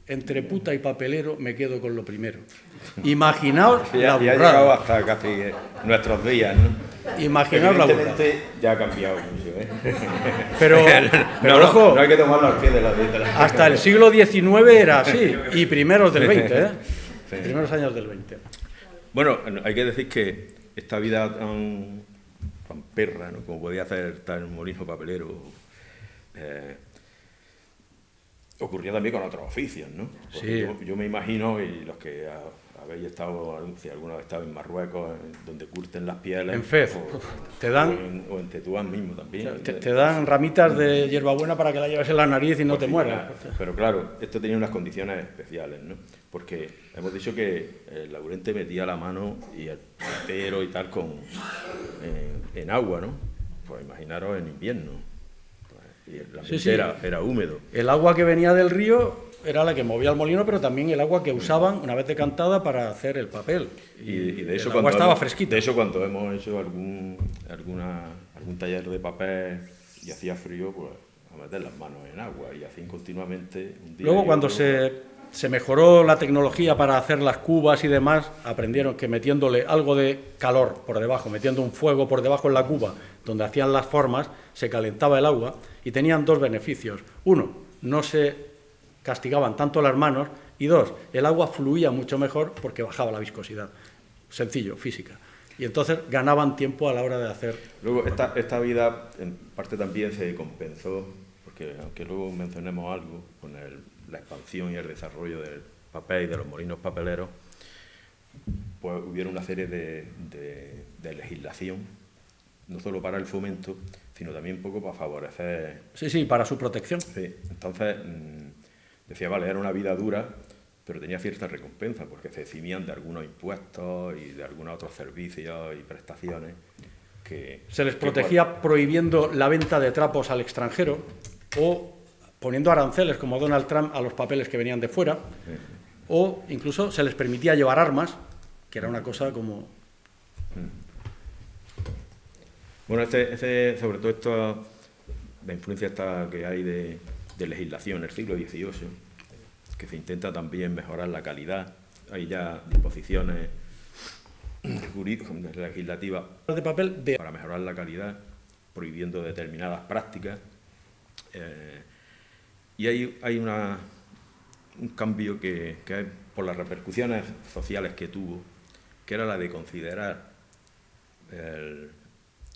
entre puta y papelero me quedo con lo primero. Imaginaos la Ya ha llegado burrada. hasta casi nuestros días, ¿no? Imaginaos la burrada. Evidentemente ya ha cambiado mucho, ¿eh? Pero ojo, no hay que tomar los pies de la letra. hasta el siglo XIX era así, y primeros del XX, ¿eh? Sí. Primeros años del XX. Bueno, hay que decir que esta vida tan perra, ¿no? Como podía hacer estar en un molino papelero, ocurría también con otros oficios, ¿no? Porque Sí. yo me imagino, y los que habéis estado, si alguno ha estado en Marruecos, donde curten las pieles... En Fez, te dan... o en Tetuán mismo también. Te dan ramitas de hierbabuena para que la lleves en la nariz y no Por te fin, mueras. Pero claro, esto tenía unas condiciones especiales, ¿no? Porque hemos dicho que el laburente metía la mano y el platero y tal en agua, ¿no? Pues imaginaros en invierno. Pues, y el ambiente Sí. Era húmedo. El agua que venía del río era la que movía el molino, pero también el agua que usaban una vez decantada para hacer el papel. Y de eso el agua estaba hemos, fresquita. De eso cuando hemos hecho algún taller de papel y hacía frío, pues a meter las manos en agua y así continuamente. Un día Luego y cuando otro. se mejoró la tecnología para hacer las cubas y demás, aprendieron que metiéndole algo de calor por debajo, metiendo un fuego por debajo en la cuba, donde hacían las formas, se calentaba el agua y tenían 2 beneficios. Uno, no se castigaban tanto las manos, y 2, el agua fluía mucho mejor porque bajaba la viscosidad. Sencillo, física. Y entonces ganaban tiempo a la hora de hacer... Luego, esta vida en parte también se compensó, porque aunque luego mencionemos algo, con la expansión y el desarrollo del papel y de los molinos papeleros, pues hubiera una serie de legislación, no solo para el fomento, sino también un poco para favorecer... Sí, para su protección. Sí, entonces decía, vale, era una vida dura, pero tenía cierta recompensa, porque se eximían de algunos impuestos y de algunos otros servicios y prestaciones Se les protegía prohibiendo la venta de trapos al extranjero o poniendo aranceles, como Donald Trump, a los papeles que venían de fuera, o incluso se les permitía llevar armas, que era una cosa como... Bueno, sobre todo la influencia que hay de legislación en el siglo XVIII, que se intenta también mejorar la calidad. Hay ya disposiciones jurídicas, legislativas de papel para mejorar la calidad, prohibiendo determinadas prácticas. Y hay un cambio que es por las repercusiones sociales que tuvo, que era la de considerar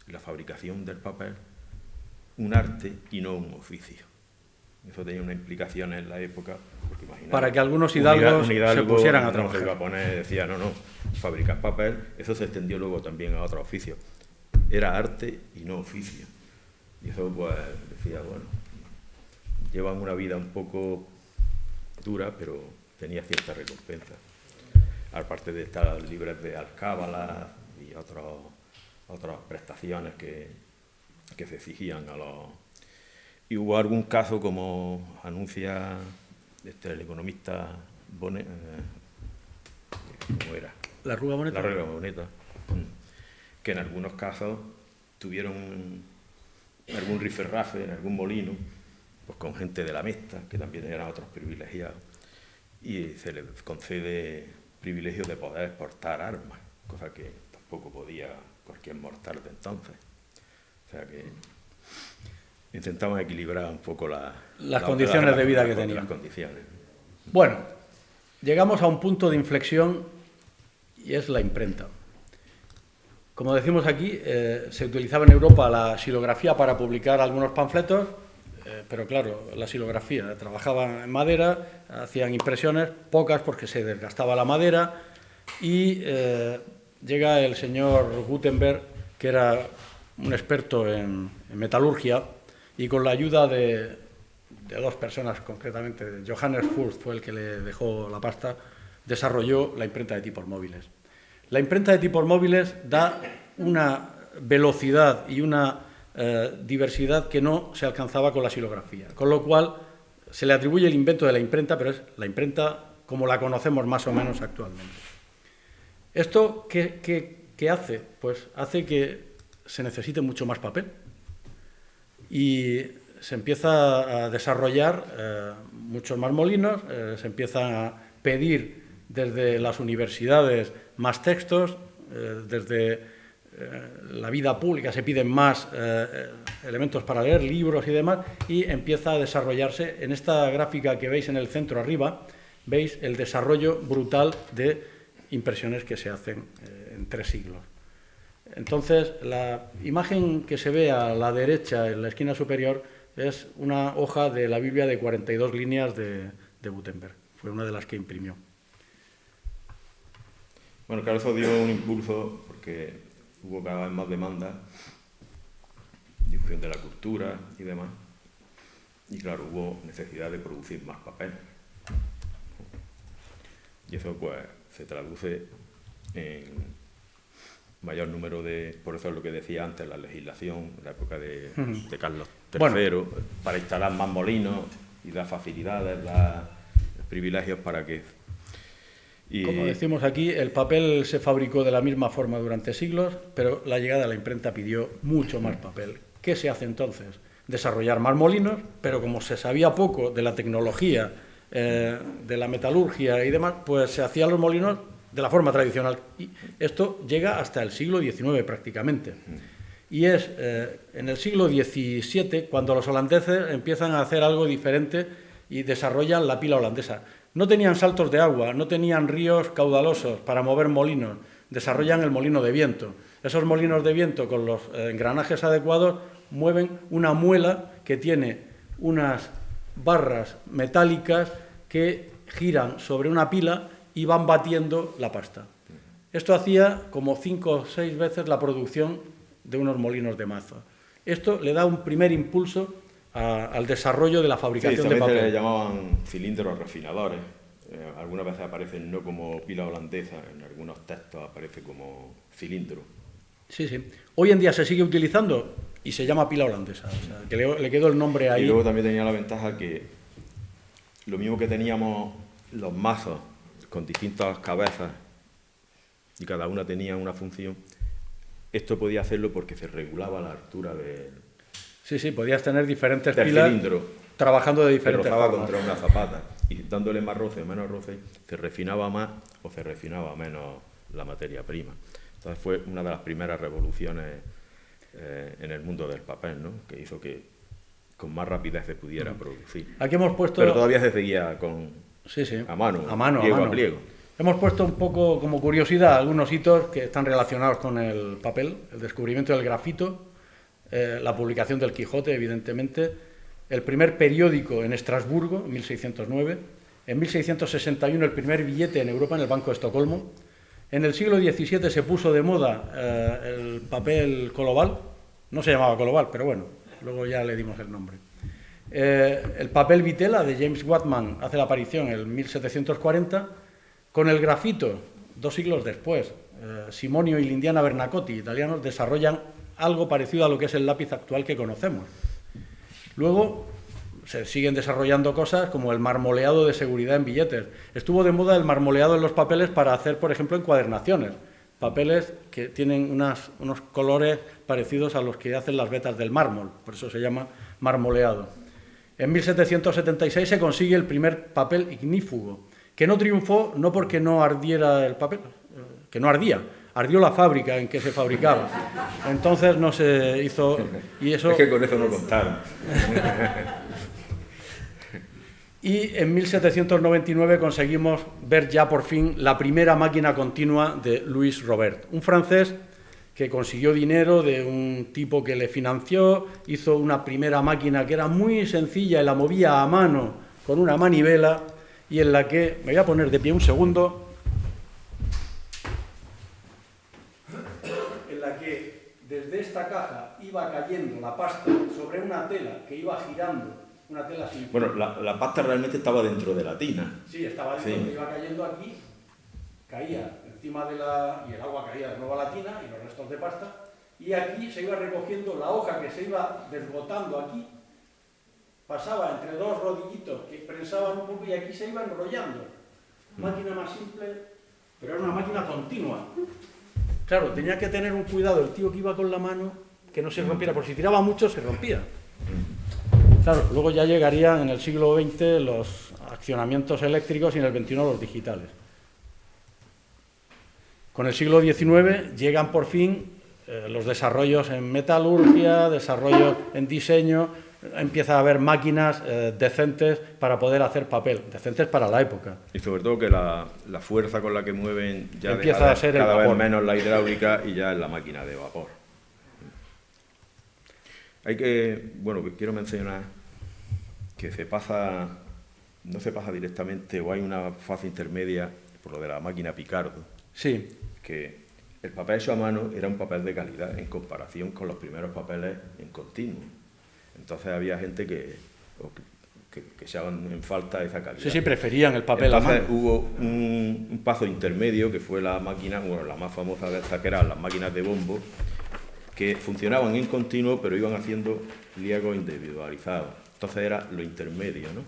la fabricación del papel un arte y no un oficio. Eso tenía una implicación en la época. Para que algunos hidalgos se pusieran a trabajar. Se iba a poner, decía, no, fabricar papel, eso se extendió luego también a otros oficios. Era arte y no oficio. Y eso, pues, decía, bueno, llevan una vida un poco dura, pero tenía cierta recompensa. Aparte de estar libres de alcábalas y otras prestaciones que se exigían a los... Y hubo algún caso, como anuncia el economista Bonet, ¿cómo era? ¿La Rúa Boneta? La Rúa Boneta, que en algunos casos tuvieron algún rifirrafe en algún molino, pues con gente de la Mesta, que también eran otros privilegiados, y se les concede privilegios de poder portar armas, cosa que tampoco podía cualquier mortal de entonces. O sea que intentamos equilibrar un poco las condiciones de vida que tenían. Bueno, llegamos a un punto de inflexión y es la imprenta. Como decimos aquí, se utilizaba en Europa la xilografía para publicar algunos panfletos, pero claro, la xilografía trabajaban en madera, hacían impresiones, pocas porque se desgastaba la madera, y llega el señor Gutenberg, que era un experto en metalurgia, y con la ayuda de dos personas, concretamente Johannes Furth fue el que le dejó la pasta, desarrolló la imprenta de tipos móviles. La imprenta de tipos móviles da una velocidad y una diversidad que no se alcanzaba con la xilografía, con lo cual se le atribuye el invento de la imprenta, pero es la imprenta como la conocemos más o menos actualmente. ¿Esto qué hace? Pues hace que se necesite mucho más papel y se empieza a desarrollar muchos más molinos, se empiezan a pedir desde las universidades más textos, desde la vida pública se piden más elementos para leer, libros y demás, y empieza a desarrollarse. En esta gráfica que veis en el centro arriba, veis el desarrollo brutal de impresiones que se hacen en 3 siglos. Entonces, la imagen que se ve a la derecha en la esquina superior es una hoja de la Biblia de 42 líneas de Gutenberg. Fue una de las que imprimió. Bueno, claro, eso dio un impulso porque hubo cada vez más demanda, difusión de la cultura y demás, y claro, hubo necesidad de producir más papel. Y eso pues se traduce en mayor número de... Por eso es lo que decía antes, la legislación, en la época de Carlos III, bueno, para instalar más molinos y dar facilidades, dar privilegios para que... Como decimos aquí, el papel se fabricó de la misma forma durante siglos, pero la llegada de la imprenta pidió mucho más papel. ¿Qué se hace entonces? Desarrollar más molinos, pero como se sabía poco de la tecnología, de la metalurgia y demás, pues se hacían los molinos de la forma tradicional. Y esto llega hasta el siglo XIX prácticamente. Y es en el siglo XVII cuando los holandeses empiezan a hacer algo diferente y desarrollan la pila holandesa. No tenían saltos de agua, no tenían ríos caudalosos para mover molinos, desarrollan el molino de viento. Esos molinos de viento con los engranajes adecuados mueven una muela que tiene unas barras metálicas que giran sobre una pila y van batiendo la pasta. Esto hacía como 5 o 6 veces la producción de unos molinos de mazo. Esto le da un primer impulso al desarrollo de la fabricación de papel. Se le llamaban cilindros refinadores. Algunas veces aparecen no como pila holandesa, en algunos textos aparece como cilindro. Sí, sí. Hoy en día se sigue utilizando y se llama pila holandesa, o sea, que le quedó el nombre ahí. Y luego también tenía la ventaja que lo mismo que teníamos los mazos con distintas cabezas y cada una tenía una función, esto podía hacerlo porque se regulaba la altura Sí, sí, podías tener diferentes del pilas cilindro, trabajando de que diferentes rozaba formas. contra una zapata y dándole más roce o menos roce, se refinaba más o se refinaba menos la materia prima. Entonces fue una de las primeras revoluciones en el mundo del papel, ¿no? Que hizo que con más rapidez se pudiera producir. Aquí hemos puesto... Pero todavía se seguía con, Sí, sí. a mano, a pliego mano. a pliego. Hemos puesto un poco como curiosidad algunos hitos que están relacionados con el papel, el descubrimiento del grafito, la publicación del Quijote, evidentemente, el primer periódico en Estrasburgo, en 1609, en 1661 el primer billete en Europa, en el Banco de Estocolmo, en el siglo XVII se puso de moda el papel colobal, no se llamaba colobal, pero bueno, luego ya le dimos el nombre. El papel vitela de James Watman hace la aparición en 1740, con el grafito, 2 siglos después, Simonio y Lindiana Bernacotti, italianos, desarrollan algo parecido a lo que es el lápiz actual que conocemos. Luego se siguen desarrollando cosas como el marmoleado de seguridad en billetes. Estuvo de moda el marmoleado en los papeles para hacer, por ejemplo, encuadernaciones. Papeles que tienen unos colores parecidos a los que hacen las vetas del mármol, por eso se llama marmoleado. En 1776 se consigue el primer papel ignífugo, que no triunfó no porque no ardiera el papel, que no ardía, ardió la fábrica en que se fabricaba. Entonces no se hizo... Y eso... Es que con eso no contaron. Y en 1799 conseguimos ver ya por fin la primera máquina continua de Louis Robert, un francés que consiguió dinero de un tipo que le financió, hizo una primera máquina que era muy sencilla y la movía a mano con una manivela y en la que, me voy a poner de pie un segundo, en la que desde esta caja iba cayendo la pasta sobre una tela que iba girando, una tela sin... Bueno, la pasta realmente estaba dentro de la tina. Sí, estaba dentro, Sí. que iba cayendo aquí, caía encima de la... y el agua caía de nuevo a la tina y los restos de pasta, y aquí se iba recogiendo la hoja que se iba desbotando aquí, pasaba entre dos rodillitos que prensaban un poco y aquí se iba enrollando. Máquina más simple, pero era una máquina continua. Claro, tenía que tener un cuidado el tío que iba con la mano, que no se rompiera, porque si tiraba mucho se rompía. Claro, luego ya llegarían en el siglo XX los accionamientos eléctricos y en el XXI los digitales. Con el siglo XIX llegan por fin los desarrollos en metalurgia, desarrollos en diseño, empieza a haber máquinas decentes para poder hacer papel, decentes para la época. Y sobre todo que la fuerza con la que mueven ya Empieza a ser el cada vez vapor. menos la hidráulica y ya es la máquina de vapor. Hay que, bueno, quiero mencionar que no se pasa directamente o hay una fase intermedia por lo de la máquina Picardo. Sí. Que el papel hecho a mano era un papel de calidad en comparación con los primeros papeles en continuo. Entonces había gente que echaban en falta esa calidad. Sí, sí, preferían el papel a Entonces mano. hubo un paso intermedio que fue la máquina, bueno, la más famosa de estas que eran las máquinas de bombo, que funcionaban en continuo pero iban haciendo pliegos individualizados. Entonces era lo intermedio, ¿no?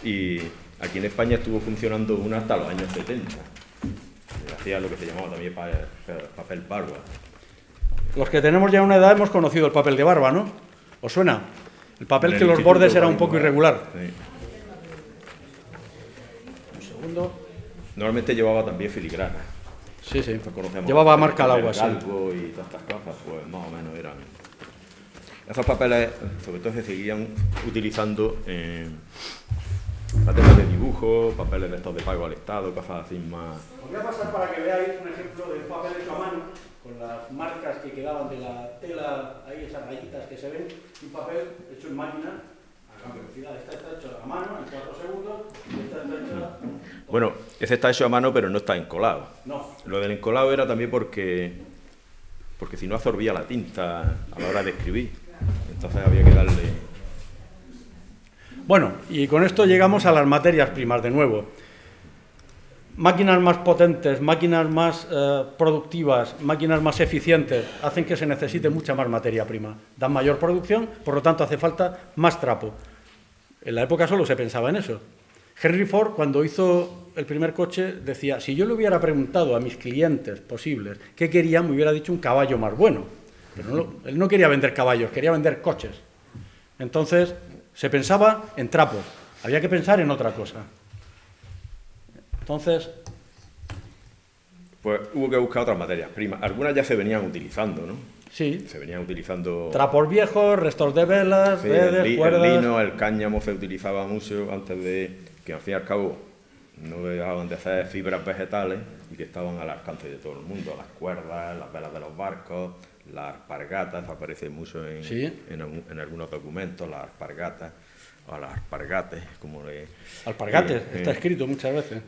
Y aquí en España estuvo funcionando una hasta los años 70. Hacía lo que se llamaba también papel barba. Los que tenemos ya una edad hemos conocido el papel de barba, ¿no? ¿Os suena? El papel En que el los Instituto bordes eran un poco Urbanismo, irregular. Sí. Un segundo. Normalmente llevaba también filigrana. Sí, sí. Conocemos Llevaba el marca al papel agua, sí. galgo y todas estas cosas, pues más o menos eran. Esos papeles, sobre todo, se seguían utilizando en papeles de dibujo, papeles de estos de pago al Estado, cosas así más. Os voy a pasar para que veáis un ejemplo del papel hecho a mano, con las marcas que quedaban de la tela, ahí esas rayitas que se ven, un papel hecho en máquina, a gran velocidad. Esta está hecho a mano en 4 segundos, y esta está hecha... Bueno, ese está hecho a mano, pero no está encolado. No. Lo del encolado era también porque si no absorbía la tinta a la hora de escribir. Entonces había que darle... Bueno, y con esto llegamos a las materias primas de nuevo. máquinas más potentes, máquinas más productivas, máquinas más eficientes, hacen que se necesite mucha más materia prima. Dan mayor producción, por lo tanto hace falta más trapo. En la época solo se pensaba en eso. Henry Ford, cuando hizo el primer coche, decía, si yo le hubiera preguntado a mis clientes posibles qué querían, me hubiera dicho un caballo más bueno. Pero él no quería vender caballos, quería vender coches. Entonces, se pensaba en trapos, había que pensar en otra cosa. Entonces, pues hubo que buscar otras materias primas. Algunas ya se venían utilizando, ¿no? Sí. Se venían utilizando... Trapos viejos, restos de velas, sí, redes, cuerdas... El lino, el cáñamo se utilizaba mucho antes de... que al fin y al cabo no dejaban de hacer fibras vegetales y que estaban al alcance de todo el mundo. Las cuerdas, las velas de los barcos, las alpargatas, aparecen mucho en algunos documentos, las alpargatas, o las alpargates, como le... Alpargates, está escrito muchas veces.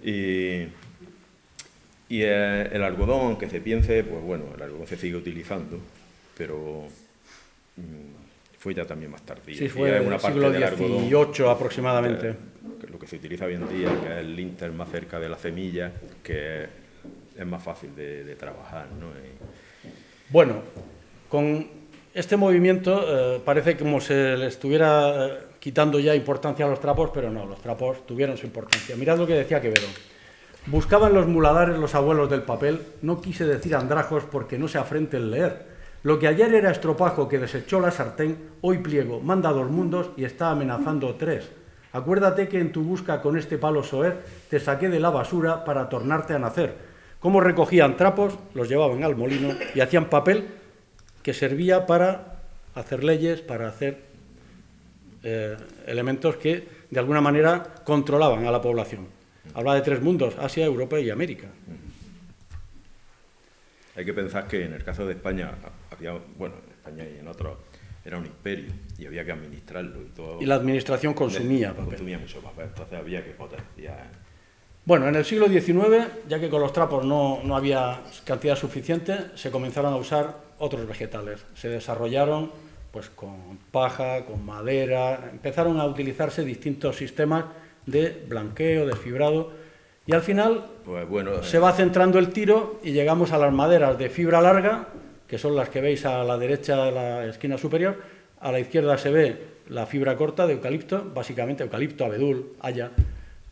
Y el algodón, que se piense, pues bueno, el algodón se sigue utilizando, pero fue ya también más tardío. Sí, fue en el siglo XVIII aproximadamente. Lo que se utiliza hoy en día, que es el linter más cerca de la semilla, que es más fácil de trabajar, ¿no? Bueno, con este movimiento parece como se le estuviera quitando ya importancia a los trapos, pero no, los trapos tuvieron su importancia. Mirad lo que decía Quevedo. Buscaban los muladares los abuelos del papel, no quise decir andrajos porque no se afrente el leer. Lo que ayer era estropajo que desechó la sartén, hoy pliego, manda 2 mundos y está amenazando 3. Acuérdate que en tu busca con este palo soer te saqué de la basura para tornarte a nacer. Cómo recogían trapos, los llevaban al molino y hacían papel que servía para hacer leyes, para hacer elementos que de alguna manera controlaban a la población. Habla de 3 mundos, Asia, Europa y América. Hay que pensar que en el caso de España, bueno, en España y en otros, era un imperio y había que administrarlo. Y la administración consumía papel. Consumía mucho papel, entonces había que potenciar. Bueno, en el siglo XIX, ya que con los trapos no había cantidad suficiente, se comenzaron a usar otros vegetales. Se desarrollaron pues con paja, con madera, empezaron a utilizarse distintos sistemas de blanqueo, desfibrado, y al final pues bueno, se va centrando el tiro y llegamos a las maderas de fibra larga, que son las que veis a la derecha de la esquina superior. A la izquierda se ve la fibra corta de eucalipto, básicamente eucalipto, abedul, haya.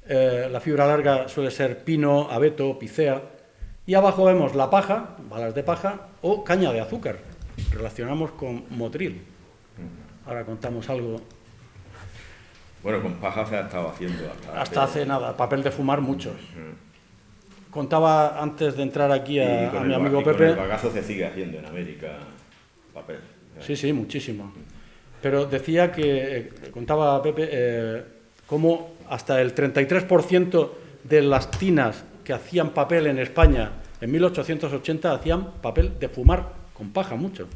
La fibra larga suele ser pino, abeto, picea, y abajo vemos la paja, balas de paja, o caña de azúcar. Relacionamos con motril. Ahora contamos algo. Bueno, con paja se ha estado haciendo hasta hace nada, papel de fumar muchos. Contaba antes de entrar aquí a mi amigo Pepe... Con el bagazo se sigue haciendo en América papel. Sí, muchísimo. Pero decía que, contaba Pepe, cómo hasta el 33% de las tinas que hacían papel en España en 1880 hacían papel de fumar con paja, mucho.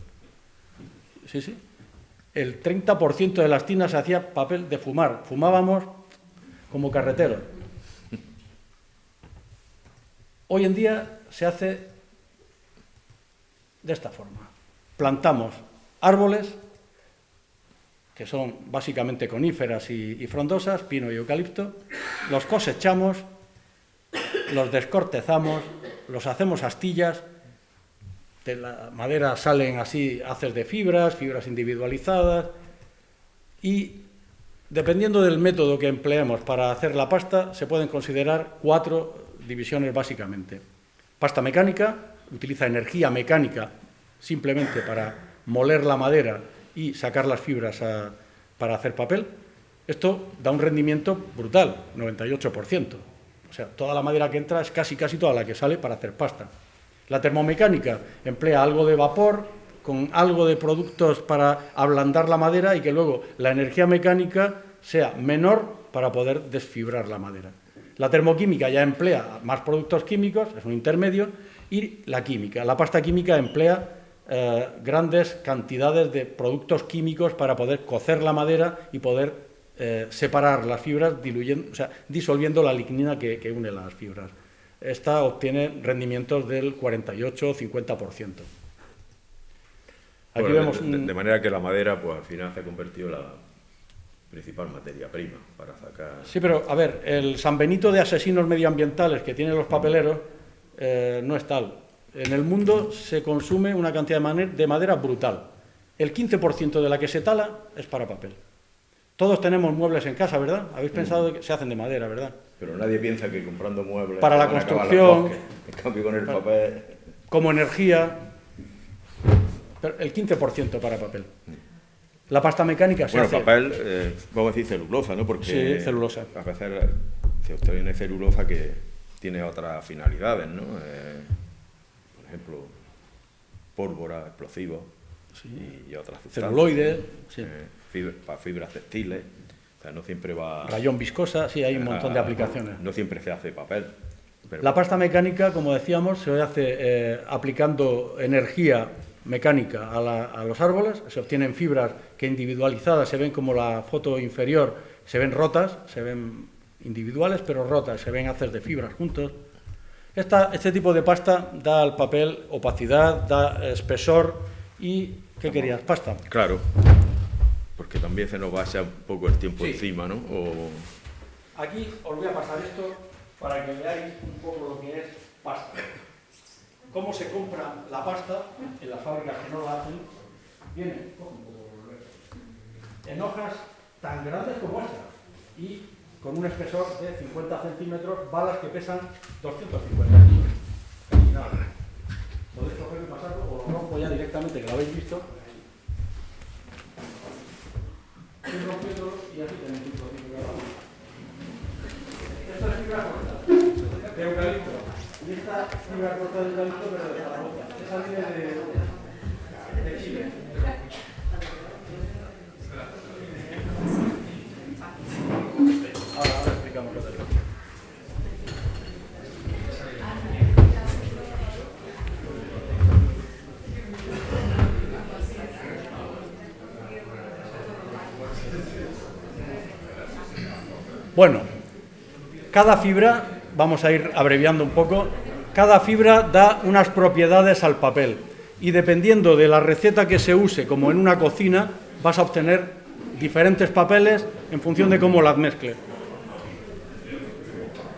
Sí. El 30% de las tinas se hacía papel de fumar. Fumábamos como carreteros. Hoy en día se hace de esta forma. Plantamos árboles, que son básicamente coníferas y frondosas, pino y eucalipto, los cosechamos, los descortezamos, los hacemos astillas. De la madera salen así haces de fibras individualizadas, y dependiendo del método que empleemos para hacer la pasta, se pueden considerar 4 divisiones básicamente. Pasta mecánica, utiliza energía mecánica simplemente para moler la madera y sacar las fibras para hacer papel. Esto da un rendimiento brutal, 98%. O sea, toda la madera que entra es casi toda la que sale para hacer pasta. La termomecánica emplea algo de vapor con algo de productos para ablandar la madera y que luego la energía mecánica sea menor para poder desfibrar la madera. La termoquímica ya emplea más productos químicos, es un intermedio, y la química. La pasta química emplea grandes cantidades de productos químicos para poder cocer la madera y poder separar las fibras, disolviendo la lignina que une las fibras. Esta obtiene rendimientos del 48 o 50%. Aquí bueno, vemos de manera que la madera, pues al final se ha convertido principal materia prima para sacar... Sí, pero a ver, el San Benito de asesinos medioambientales que tienen los papeleros no es tal. En el mundo se consume una cantidad de madera brutal. El 15% de la que se tala es para papel. Todos tenemos muebles en casa, ¿verdad? Habéis pensado que se hacen de madera, ¿verdad? Pero nadie piensa que comprando muebles... Para la van a acabar construcción... los bosques. En cambio, con el papel... Como energía... Pero el 15% para papel. La pasta mecánica se hace... papel, vamos a decir celulosa, ¿no? Porque sí, celulosa. A veces se obtiene celulosa que tiene otras finalidades, ¿no? Por ejemplo, pólvora, explosivos y otras sustancias. Celuloide, sí. Para fibras textiles, o sea, no siempre va... Rayón viscosa, sí, hay un montón de aplicaciones. No siempre se hace papel. Pero... La pasta mecánica, como decíamos, se hace aplicando energía mecánica a los árboles, se obtienen fibras que individualizadas se ven como la foto inferior, se ven rotas, se ven individuales pero rotas, se ven haces de fibras juntos. Este tipo de pasta da al papel opacidad, da espesor y... ¿Qué querías? ¿Pasta? Claro, porque también se nos va a echar un poco el tiempo encima, ¿no? Aquí os voy a pasar esto para que veáis un poco lo que es pasta. Cómo se compra la pasta en las fábricas que no la hacen. Viene en hojas tan grandes como esta y con un espesor de 50 centímetros, balas que pesan 250 kilos. Y nada, podéis coger y pasarlo o lo rompo ya directamente, que lo habéis visto. Y rompiéndolo y así tenéis un trocito de agua. Esta es fibra corta de eucalipto. Y esta fibra corta de eucalipto, pero de Zaragoza. Esa viene de Chile. Ahora explicamos lo de Bueno, cada fibra, vamos a ir abreviando un poco, cada fibra da unas propiedades al papel y dependiendo de la receta que se use, como en una cocina, vas a obtener diferentes papeles en función de cómo las mezcle.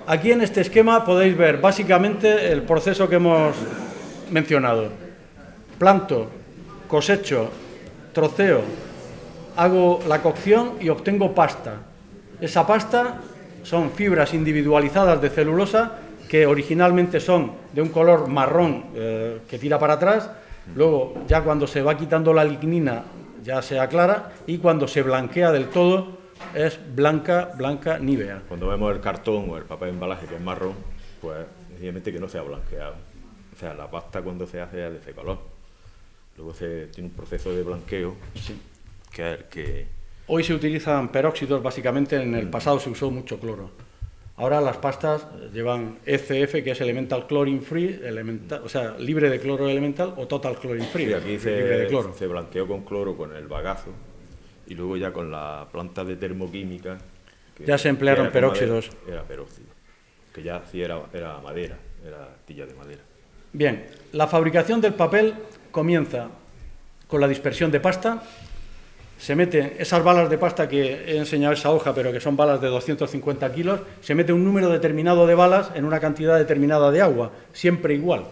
Aquí en este esquema podéis ver básicamente el proceso que hemos mencionado. Planto, cosecho, troceo, hago la cocción y obtengo pasta. Esa pasta son fibras individualizadas de celulosa que originalmente son de un color marrón que tira para atrás, luego ya cuando se va quitando la lignina ya se aclara y cuando se blanquea del todo es blanca, blanca, nívea. Cuando vemos el cartón o el papel de embalaje que es marrón, pues sencillamente que no se ha blanqueado. O sea, la pasta cuando se hace es de ese color. Luego se tiene un proceso de blanqueo, Sí. que es el que... Hoy se utilizan peróxidos, básicamente en el pasado se usó mucho cloro. Ahora las pastas llevan ECF, que es Elemental Chlorine Free, o sea, libre de cloro elemental, o Total Chlorine Free, Sí, aquí libre de cloro. se blanqueó con cloro con el bagazo y luego ya con la planta de termoquímica... Ya se emplearon era peróxidos. Era peróxido, que ya sí era madera, era astilla de madera. Bien, la fabricación del papel comienza con la dispersión de pasta. Se meten esas balas de pasta que he enseñado esa hoja, pero que son balas de 250 kilos, se mete un número determinado de balas en una cantidad determinada de agua, siempre igual,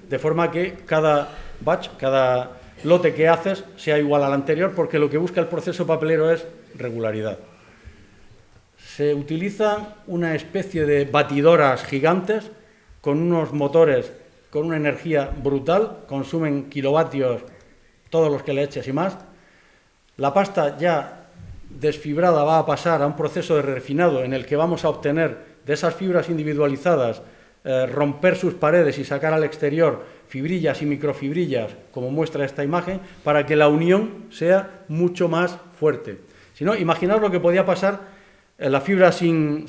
de forma que cada batch, cada lote que haces sea igual al anterior, porque lo que busca el proceso papelero es regularidad. Se utiliza una especie de batidoras gigantes con unos motores con una energía brutal, consumen kilovatios todos los que le eches y más. La pasta ya desfibrada va a pasar a un proceso de refinado en el que vamos a obtener de esas fibras individualizadas, romper sus paredes y sacar al exterior fibrillas y microfibrillas, como muestra esta imagen, para que la unión sea mucho más fuerte. Si no, imaginaos lo que podía pasar, la fibra sin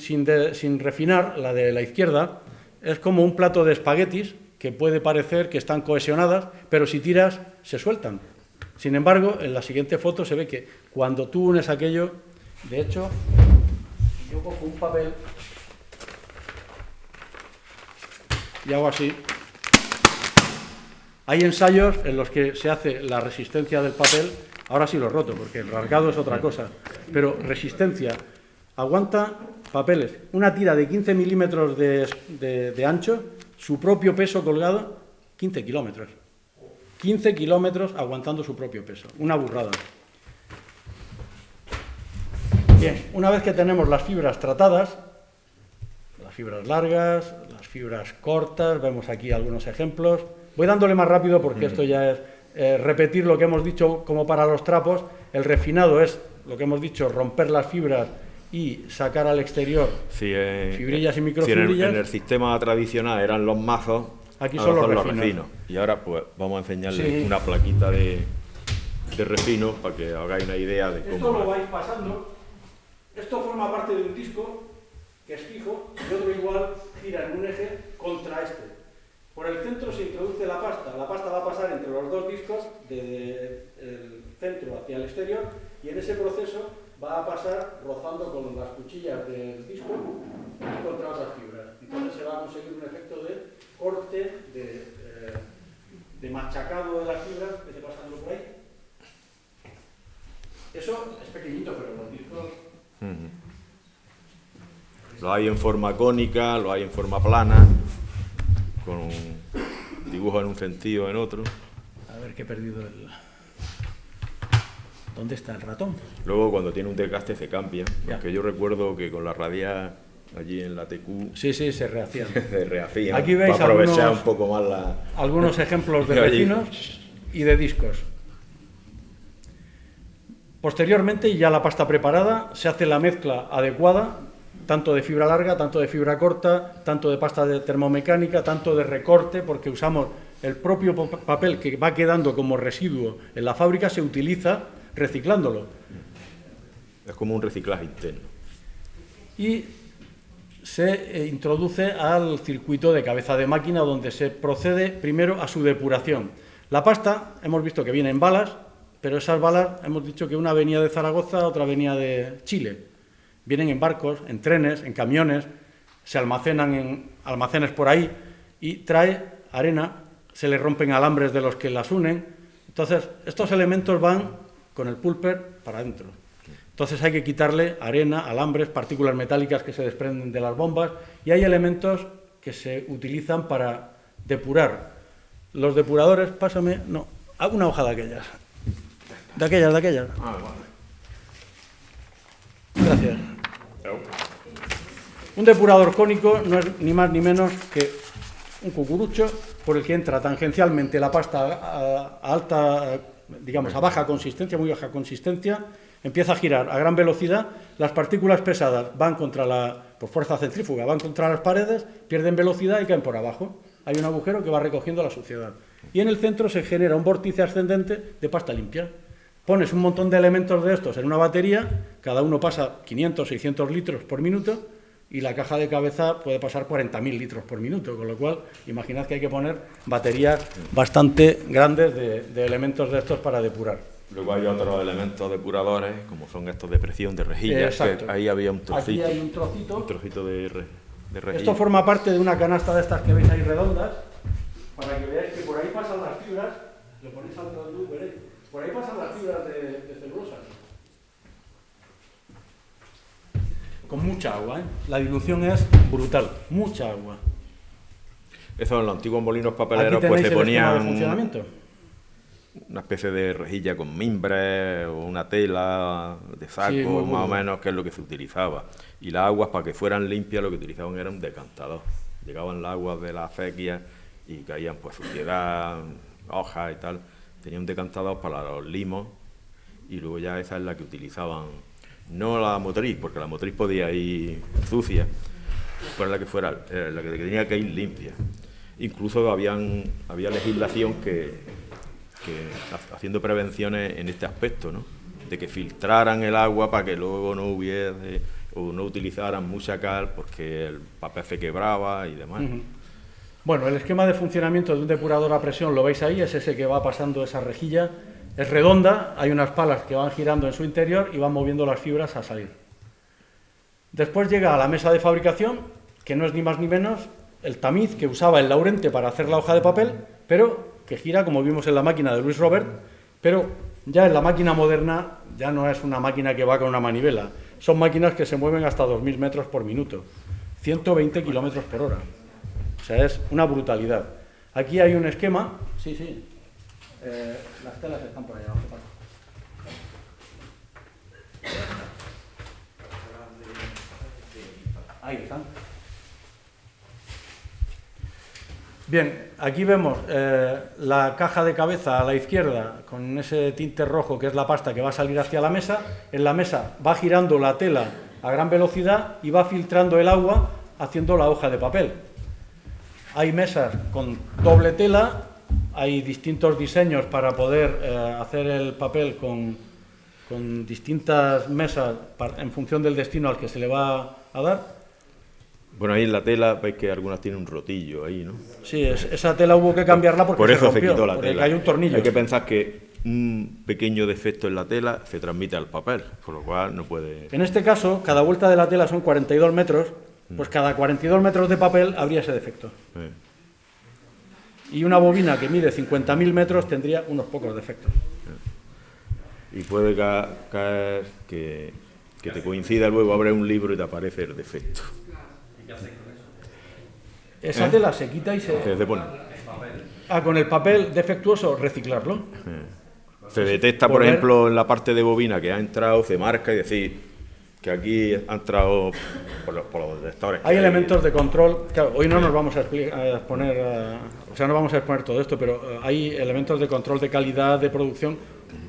refinar, la de la izquierda, es como un plato de espaguetis que puede parecer que están cohesionadas, pero si tiras se sueltan. Sin embargo, en la siguiente foto se ve que cuando tú unes aquello, de hecho, yo cojo un papel y hago así. Hay ensayos en los que se hace la resistencia del papel, ahora sí lo he roto, porque el rasgado es otra cosa, pero resistencia. Aguanta papeles. Una tira de 15 milímetros de ancho, su propio peso colgado, 15 kilómetros. 15 kilómetros aguantando su propio peso. Una burrada. Bien, una vez que tenemos las fibras tratadas, las fibras largas, las fibras cortas, vemos aquí algunos ejemplos. Voy dándole más rápido porque esto ya es repetir lo que hemos dicho como para los trapos. El refinado es lo que hemos dicho, romper las fibras y sacar al exterior fibrillas y microfibrillas. En el sistema tradicional eran los mazos, aquí son los refinos. Y ahora pues vamos a enseñarles una plaquita de refino para que hagáis una idea de cómo... Esto lo vais pasando. Esto forma parte de un disco que es fijo y otro igual gira en un eje contra este. Por el centro se introduce la pasta va a pasar entre los dos discos desde el centro hacia el exterior y en ese proceso va a pasar rozando con las cuchillas del disco contra otras fibras. Entonces se va a conseguir un efecto de corte, de machacado de las fibras, que se pasan por ahí. Eso es pequeñito, pero los discos... Lo hay en forma cónica, lo hay en forma plana, con un dibujo en un sentido o en otro. A ver, que he perdido el... ¿Dónde está el ratón? Luego, cuando tiene un desgaste, se cambia. Ya. Porque yo recuerdo que con la radial allí en la TQ... Sí, se rehacían. se rehacían. Aquí veis para aprovechar un poco más la... algunos ejemplos de refinos y de discos. Posteriormente, ya la pasta preparada, se hace la mezcla adecuada, tanto de fibra larga, tanto de fibra corta, tanto de pasta de termomecánica, tanto de recorte, porque usamos el propio papel que va quedando como residuo en la fábrica, se utiliza reciclándolo. Es como un reciclaje interno. Y se introduce al circuito de cabeza de máquina, donde se procede primero a su depuración. La pasta, hemos visto que viene en balas, pero esas balas, hemos dicho que una venía de Zaragoza, otra venía de Chile. Vienen en barcos, en trenes, en camiones, se almacenan en almacenes por ahí y trae arena, se le rompen alambres de los que las unen. Entonces, estos elementos van con el pulper para adentro. Entonces hay que quitarle arena, alambres, partículas metálicas que se desprenden de las bombas y hay elementos que se utilizan para depurar. Los depuradores, pásame, no, hago una hoja de aquellas. De aquellas. Ah, vale. Gracias. Un depurador cónico no es ni más ni menos que un cucurucho por el que entra tangencialmente la pasta a alta, digamos, a baja consistencia, muy baja consistencia, empieza a girar a gran velocidad, las partículas pesadas van por fuerza centrífuga, van contra las paredes, pierden velocidad y caen por abajo. Hay un agujero que va recogiendo la suciedad. Y en el centro se genera un vórtice ascendente de pasta limpia. Pones un montón de elementos de estos en una batería, cada uno pasa 500, 600 litros por minuto y la caja de cabeza puede pasar 40.000 litros por minuto, con lo cual imaginad que hay que poner baterías bastante grandes de elementos de estos para depurar. Luego hay otros elementos depuradores, como son estos de presión, de rejillas, que ahí había un trocito. Aquí hay un trocito de rejilla. Esto forma parte de una canasta de estas que veis ahí redondas, para que veáis que por ahí pasan las fibras, lo ponéis al lado de luz, veréis. Por ahí pasan las fibras de celulosa. Con mucha agua, ¿eh? La dilución es brutal, mucha agua. Eso en los antiguos molinos papeleros Aquí pues se tenéis el esquema de ponían funcionamiento. una especie de rejilla con mimbre o una tela de saco, Sí, muy más o menos, que es lo que se utilizaba. Y las aguas, para que fueran limpias, lo que utilizaban era un decantador. Llegaban las aguas de la acequia y caían pues suciedad, hojas y tal. Tenían un decantador para los limos y luego ya esa es la que utilizaban. No la motriz, porque la motriz podía ir sucia, fuera la que fuera, la que tenía que ir limpia. Incluso había legislación que haciendo prevenciones en este aspecto, ¿no? De que filtraran el agua para que luego no hubiese o no utilizaran mucha cal porque el papel se quebraba y demás. Bueno, el esquema de funcionamiento de un depurador a presión lo veis ahí, es ese que va pasando esa rejilla, es redonda, hay unas palas que van girando en su interior y van moviendo las fibras a salir. Después llega a la mesa de fabricación, que no es ni más ni menos el tamiz que usaba el Laurente para hacer la hoja de papel, pero que gira, como vimos en la máquina de Luis Robert, pero ya en la máquina moderna ya no es una máquina que va con una manivela, son máquinas que se mueven hasta 2000 metros por minuto, 120 kilómetros por hora. O sea, es una brutalidad. Aquí hay un esquema. Sí, sí. Las telas están por allá abajo. Ahí están. Bien, aquí vemos la caja de cabeza a la izquierda con ese tinte rojo que es la pasta que va a salir hacia la mesa. En la mesa va girando la tela a gran velocidad y va filtrando el agua haciendo la hoja de papel. Hay mesas con doble tela, hay distintos diseños para poder hacer el papel con distintas mesas en función del destino al que se le va a dar. Bueno, ahí en la tela veis que algunas tienen un rotillo ahí, ¿no? Sí, esa tela hubo que cambiarla porque por eso se rompió, se quitó la porque tela. hay un tornillo. Hay que pensar que un pequeño defecto en la tela se transmite al papel, por lo cual no puede... En este caso, cada vuelta de la tela son 42 metros, pues cada 42 metros de papel habría ese defecto. Y una bobina que mide 50.000 metros tendría unos pocos defectos. Y puede caer que te coincida luego, abres un libro y te aparece el defecto. Esa tela se quita y se pone. con el papel defectuoso reciclarlo. Se detecta, por ejemplo, en la parte de bobina que ha entrado, se marca y decir que aquí ha entrado por los detectores. Hay elementos de control. Claro, hoy no nos vamos a exponer, no vamos a exponer todo esto, pero hay elementos de control de calidad de producción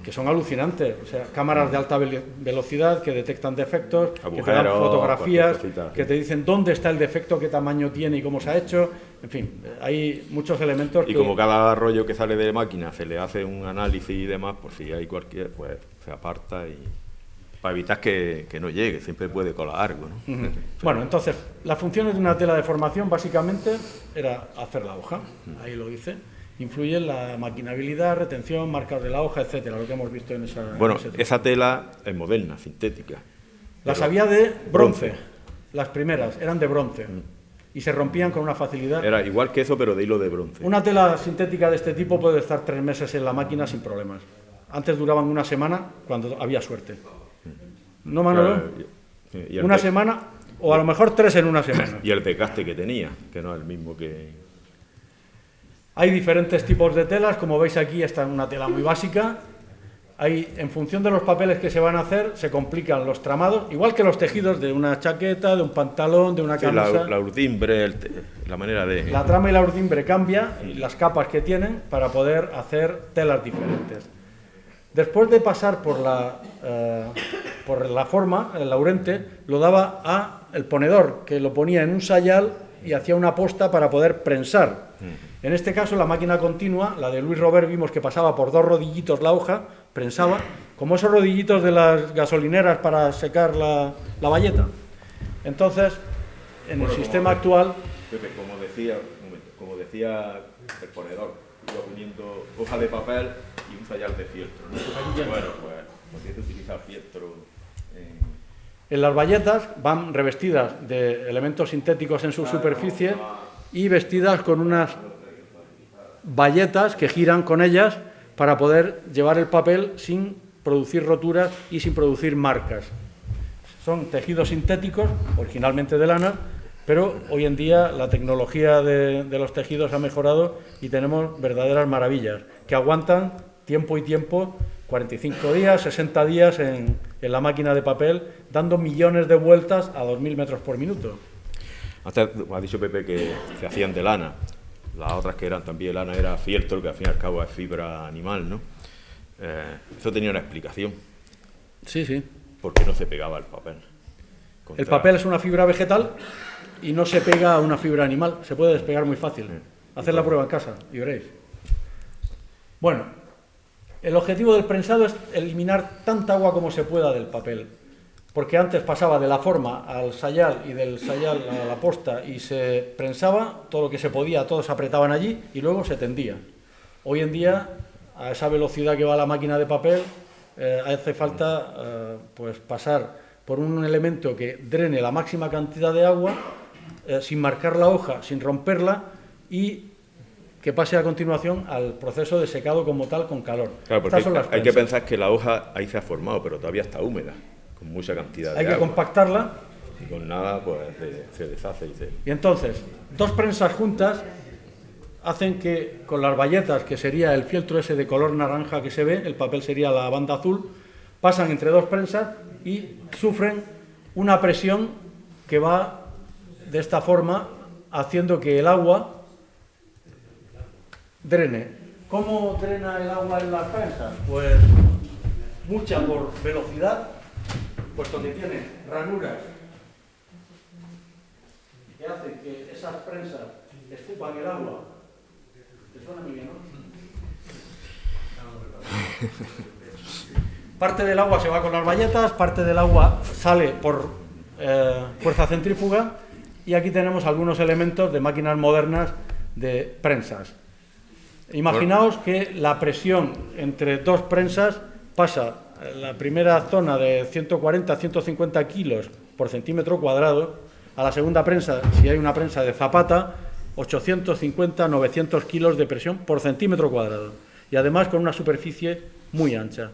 que son alucinantes. O sea, cámaras de alta velocidad que detectan defectos, que te dan fotografías, que te dicen dónde está el defecto, qué tamaño tiene y cómo se ha hecho. En fin, hay muchos elementos. Y como cada rollo que sale de máquina se le hace un análisis y demás, pues si hay cualquier, pues se aparta y para evitar que no llegue, siempre puede colar algo, ¿no? Bueno, entonces, las funciones de una tela de formación básicamente era hacer la hoja, ahí lo dice. Influye en la maquinabilidad, retención, marcas de la hoja, etcétera, lo que hemos visto en esa... Bueno, esa tela es moderna, sintética. Las había de bronce, las primeras eran de bronce y se rompían con una facilidad. Era igual que eso, pero de hilo de bronce. Una tela sintética de este tipo puede estar 3 meses en la máquina sin problemas. Antes duraban una semana cuando había suerte. ¿No, Manolo? Una semana o a lo mejor 3 en una semana. Y el desgaste que tenía, que no es el mismo que... Hay diferentes tipos de telas, como veis aquí esta es una tela muy básica. En función de los papeles que se van a hacer, se complican los tramados, igual que los tejidos de una chaqueta, de un pantalón, de una camisa. La urdimbre, la manera de... La trama y la urdimbre cambia, y las capas que tienen, para poder hacer telas diferentes. Después de pasar por la forma, el laurente, lo daba a el ponedor, que lo ponía en un sayal y hacía una posta para poder prensar. En este caso, la máquina continua, la de Luis Robert, vimos que pasaba por 2 rodillitos la hoja, prensaba, como esos rodillitos de las gasolineras para secar la bayeta. Entonces, en el sistema actual... Pepe, como decía el ponedor, iba poniendo hoja de papel y un sayal de fieltro, ¿no? Bueno, pues podías utilizar fieltro. En las bayetas van revestidas de elementos sintéticos en su superficie y vestidas con unas bayetas que giran con ellas para poder llevar el papel sin producir roturas y sin producir marcas. Son tejidos sintéticos, originalmente de lana, pero hoy en día la tecnología de los tejidos ha mejorado y tenemos verdaderas maravillas que aguantan tiempo y tiempo, 45 días, 60 días en la máquina de papel, dando millones de vueltas a 2000 metros por minuto. Hasta ha dicho Pepe que se hacían de lana. Las otras que eran también de lana era fieltro, que al fin y al cabo es fibra animal, ¿no? Eso tenía una explicación. Sí, sí. Porque no se pegaba el papel. El papel es una fibra vegetal y no se pega a una fibra animal. Se puede despegar muy fácil. Haced la prueba en casa y veréis. Bueno, el objetivo del prensado es eliminar tanta agua como se pueda del papel. Porque antes pasaba de la forma al sayal y del sayal a la posta y se prensaba todo lo que se podía, todos apretaban allí y luego se tendía. Hoy en día, a esa velocidad que va la máquina de papel, hace falta pues pasar por un elemento que drene la máxima cantidad de agua sin marcar la hoja, sin romperla y que pase a continuación al proceso de secado como tal con calor. Claro, porque Estas son las hay que prensas. pensar que la hoja ahí se ha formado, pero todavía está húmeda, con mucha cantidad de Hay que agua. compactarla Y con nada, pues se deshace y se... y entonces dos prensas juntas hacen que con las bayetas, que sería el fieltro ese de color naranja que se ve, el papel sería la banda azul, pasan entre dos prensas y sufren una presión que va de esta forma haciendo que el agua drene. ¿Cómo drena el agua en las prensas? Pues mucha por velocidad, puesto que tiene ranuras que hacen que esas prensas escupan el agua. ¿Te suena muy bien, no? Parte del agua se va con las bayetas, parte del agua sale por fuerza centrífuga, y aquí tenemos algunos elementos de máquinas modernas de prensas. Imaginaos que la presión entre dos prensas pasa la primera zona de 140 a 150 kilos por centímetro cuadrado, a la segunda prensa, si hay una prensa de zapata, 850 a 900 kilos de presión por centímetro cuadrado, y además con una superficie muy ancha.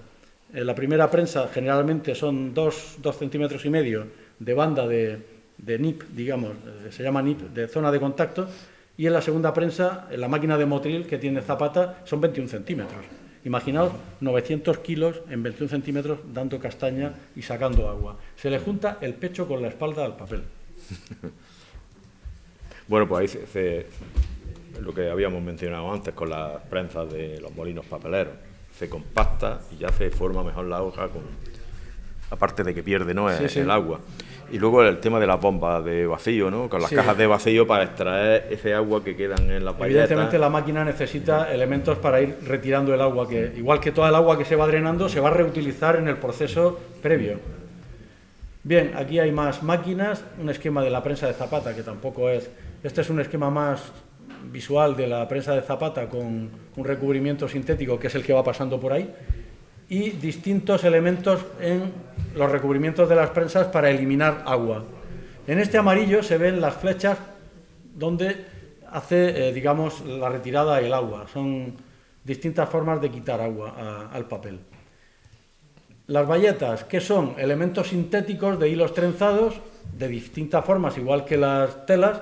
En la primera prensa generalmente son 2 centímetros y medio de banda de nip, digamos, se llama nip, de zona de contacto, y en la segunda prensa, en la máquina de motril que tiene zapata, son 21 centímetros. Imaginaos 900 kilos en 21 centímetros dando castaña y sacando agua. Se le junta el pecho con la espalda al papel. Bueno, pues ahí lo que habíamos mencionado antes con las prensas de los molinos papeleros. Se compacta y ya se forma mejor la hoja, aparte de que pierde, ¿no?, el agua. Y luego el tema de las bombas de vacío, ¿no?, con las cajas de vacío para extraer ese agua que quedan en las bayetas. Evidentemente la máquina necesita elementos para ir retirando el agua, que igual que toda el agua que se va drenando, se va a reutilizar en el proceso previo. Bien, aquí hay más máquinas, un esquema de la prensa de zapata, que tampoco es... Este es un esquema más visual de la prensa de zapata con un recubrimiento sintético, que es el que va pasando por ahí, y distintos elementos en los recubrimientos de las prensas para eliminar agua. En este amarillo se ven las flechas donde hace, digamos, la retirada del agua. Son distintas formas de quitar agua al papel. Las bayetas, ¿qué son? Elementos sintéticos de hilos trenzados de distintas formas, igual que las telas,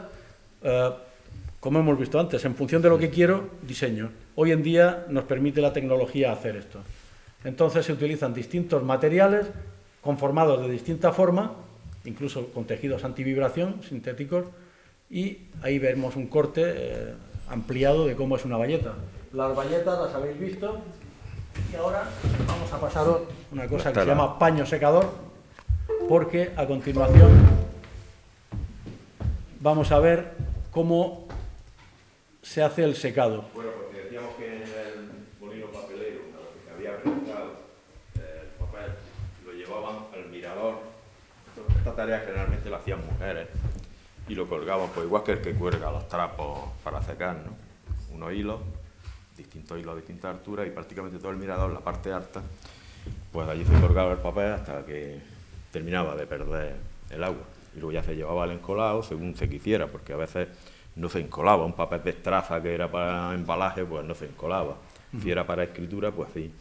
como hemos visto antes, en función de lo que quiero, diseño. Hoy en día nos permite la tecnología hacer esto. Entonces se utilizan distintos materiales conformados de distinta forma, incluso con tejidos antivibración sintéticos, y ahí vemos un corte ampliado de cómo es una bayeta. Las bayetas las habéis visto, y ahora vamos a pasar a una cosa que se llama paño secador, porque a continuación vamos a ver cómo se hace el secado. Bueno, porque decíamos que en el molino papelero, que había prensado el papel, lo llevaban al mirador. Esta tarea generalmente la hacían mujeres y lo colgaban, pues igual que el que cuelga los trapos para secar, ¿no? Unos hilos, distintos hilos a distintas alturas, y prácticamente todo el mirador, la parte alta, pues allí se colgaba el papel hasta que terminaba de perder el agua. Y luego ya se llevaba el encolado según se quisiera, porque a veces no se encolaba. Un papel de estraza que era para embalaje, pues no se encolaba. Si era para escritura, pues sí.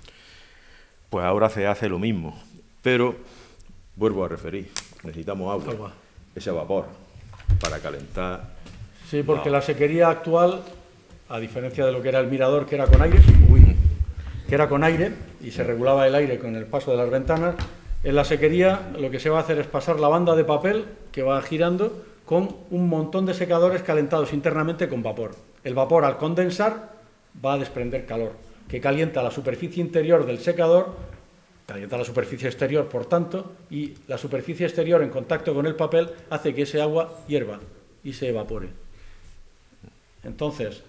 Pues ahora se hace lo mismo, pero vuelvo a referir, necesitamos agua. Ese vapor para calentar. Sí, porque la sequería actual, a diferencia de lo que era el mirador, que era con aire, y se regulaba el aire con el paso de las ventanas, en la sequería lo que se va a hacer es pasar la banda de papel que va girando con un montón de secadores calentados internamente con vapor. El vapor, al condensar, va a desprender calor, que calienta la superficie interior del secador, calienta la superficie exterior, por tanto, y la superficie exterior en contacto con el papel hace que ese agua hierva y se evapore. Entonces,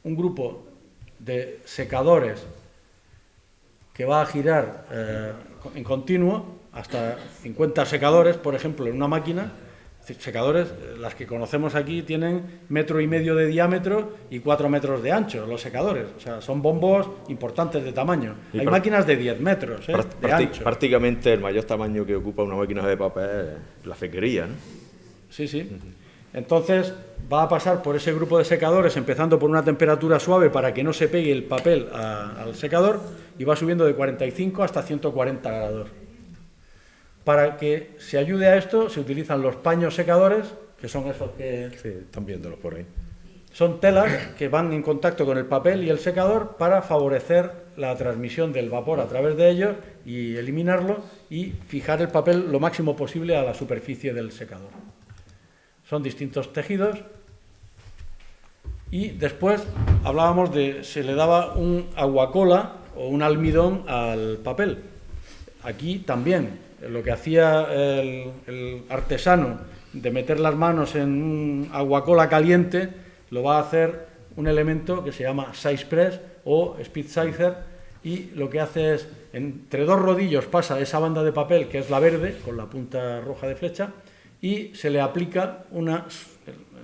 un grupo de secadores que va a girar en continuo, hasta 50 secadores, por ejemplo, en una máquina. Secadores, las que conocemos aquí, tienen 1,5 metros de diámetro y 4 metros de ancho, los secadores. O sea, son bombos importantes de tamaño. Hay máquinas de 10 metros de ancho. Prácticamente el mayor tamaño que ocupa una máquina de papel es la sequería, ¿no? Sí, sí. Entonces va a pasar por ese grupo de secadores, empezando por una temperatura suave para que no se pegue el papel al secador, y va subiendo de 45 hasta 140 grados. Para que se ayude a esto se utilizan los paños secadores, que son esos que... Sí, están viéndolos por ahí. Son telas que van en contacto con el papel y el secador para favorecer la transmisión del vapor a través de ellos y eliminarlo y fijar el papel lo máximo posible a la superficie del secador. Son distintos tejidos y después hablábamos de se le daba un aguacola o un almidón al papel. Aquí también lo que hacía el artesano de meter las manos en un aguacola caliente lo va a hacer un elemento que se llama size press o speed sizer, y lo que hace es, entre dos rodillos pasa esa banda de papel que es la verde con la punta roja de flecha y se le aplica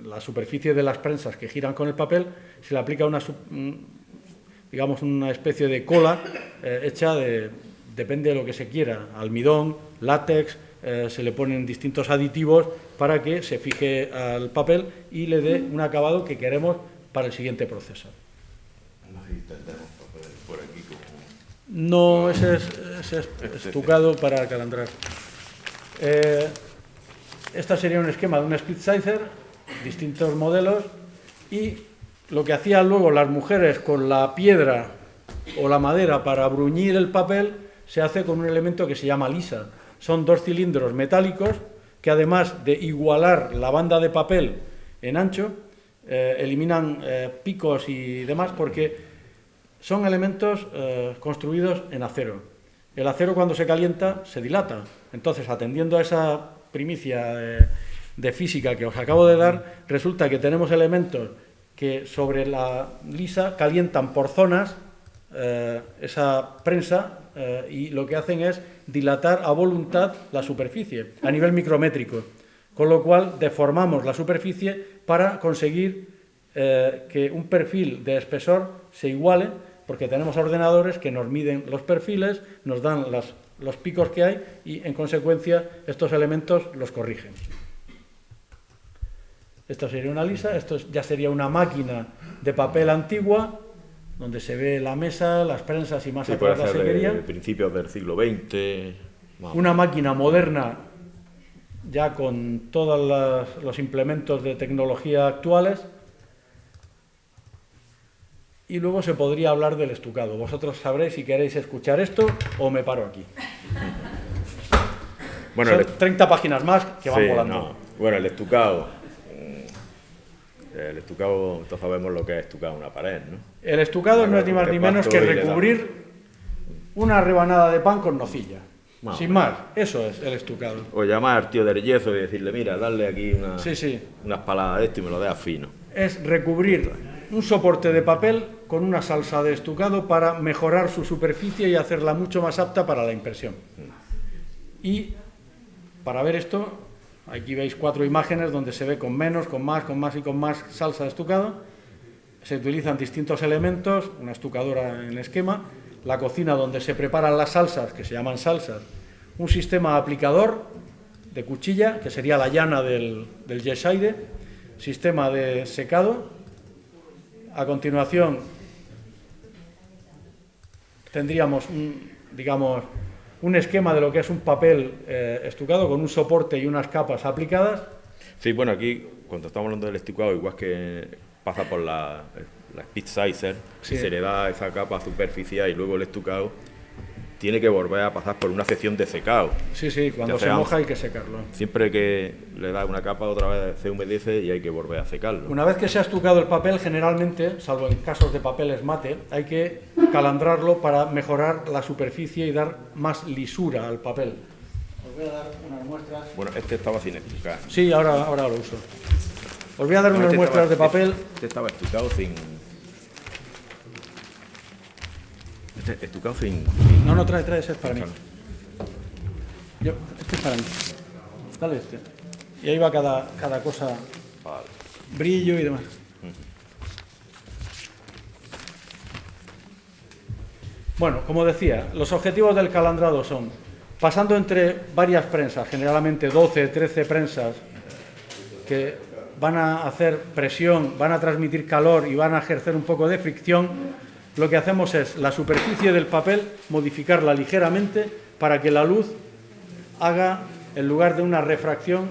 la superficie de las prensas que giran con el papel, se le aplica digamos una especie de cola hecha depende de lo que se quiera, almidón, látex, se le ponen distintos aditivos para que se fije al papel y le dé un acabado que queremos para el siguiente proceso. Por aquí como... No, ese es estucado para calandrar. Este sería un esquema de un speed sizer, distintos modelos, y lo que hacían luego las mujeres con la piedra o la madera para bruñir el papel se hace con un elemento que se llama lisa. Son dos cilindros metálicos que, además de igualar la banda de papel en ancho, eliminan picos y demás porque son elementos construidos en acero. El acero, cuando se calienta, se dilata. Entonces, atendiendo a esa primicia de física que os acabo de dar, resulta que tenemos elementos que sobre la lisa calientan por zonas esa prensa y lo que hacen es dilatar a voluntad la superficie a nivel micrométrico, con lo cual deformamos la superficie para conseguir que un perfil de espesor se iguale, porque tenemos ordenadores que nos miden los perfiles, nos dan los picos que hay y en consecuencia estos elementos los corrigen. Esto sería una lisa, esto ya sería una máquina de papel antigua, donde se ve la mesa, las prensas y más sí, atrás la sequería. Principios del siglo XX. Una máquina moderna, ya con todos los implementos de tecnología actuales. Y luego se podría hablar del estucado. Vosotros sabréis si queréis escuchar esto o me paro aquí. Bueno, son 30 páginas más que van volando. No. Bueno, el estucado. El estucado, todos sabemos lo que es estucar una pared, ¿no? El estucado no es ni más ni menos que recubrir una rebanada de pan con nocilla. Sin más, eso es el estucado. O llamar al tío del yeso y decirle, mira, darle aquí sí. unas paladas de esto y me lo dejas fino. Es recubrir un soporte de papel con una salsa de estucado para mejorar su superficie y hacerla mucho más apta para la impresión. Y para ver esto, aquí veis 4 imágenes donde se ve con menos, con más y con más salsa de estucado. Se utilizan distintos elementos, una estucadora en el esquema, la cocina donde se preparan las salsas, que se llaman salsas, un sistema aplicador de cuchilla, que sería la llana del Yeside, sistema de secado. A continuación tendríamos un esquema de lo que es un papel estucado con un soporte y unas capas aplicadas. Sí, bueno, aquí cuando estamos hablando del estucado, igual que pasa por la speed sizer, sí. Se le da esa capa superficial y luego el estucado tiene que volver a pasar por una sección de secado. Sí, cuando se moja hay que secarlo. Siempre que le da una capa, otra vez se humedece y hay que volver a secarlo. Una vez que se ha estucado el papel, generalmente, salvo en casos de papeles mate, hay que calandrarlo para mejorar la superficie y dar más lisura al papel. Os voy a dar unas muestras. Bueno, este estaba sin estucar. Sí, ahora lo uso. Os voy a dar unas muestras de papel. Este estaba estucado sin... estucado sin... No, trae, ese es para mí. Este es para mí. Dale este. Y ahí va cada cosa, vale. Brillo y demás. Bueno, como decía, los objetivos del calandrado son, pasando entre varias prensas, generalmente 12, 13 prensas, que van a hacer presión, van a transmitir calor y van a ejercer un poco de fricción, lo que hacemos es la superficie del papel modificarla ligeramente para que la luz haga, en lugar de una refracción,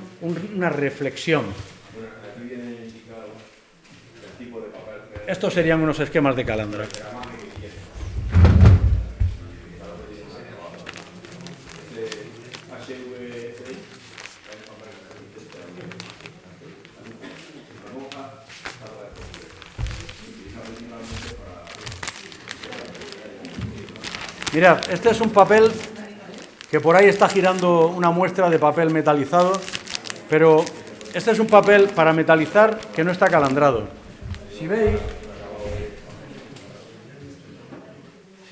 una reflexión. Aquí viene indicado el tipo de papel. Estos serían unos esquemas de calandra. Mirad, este es un papel que por ahí está girando una muestra de papel metalizado, pero este es un papel para metalizar que no está calandrado. Si veis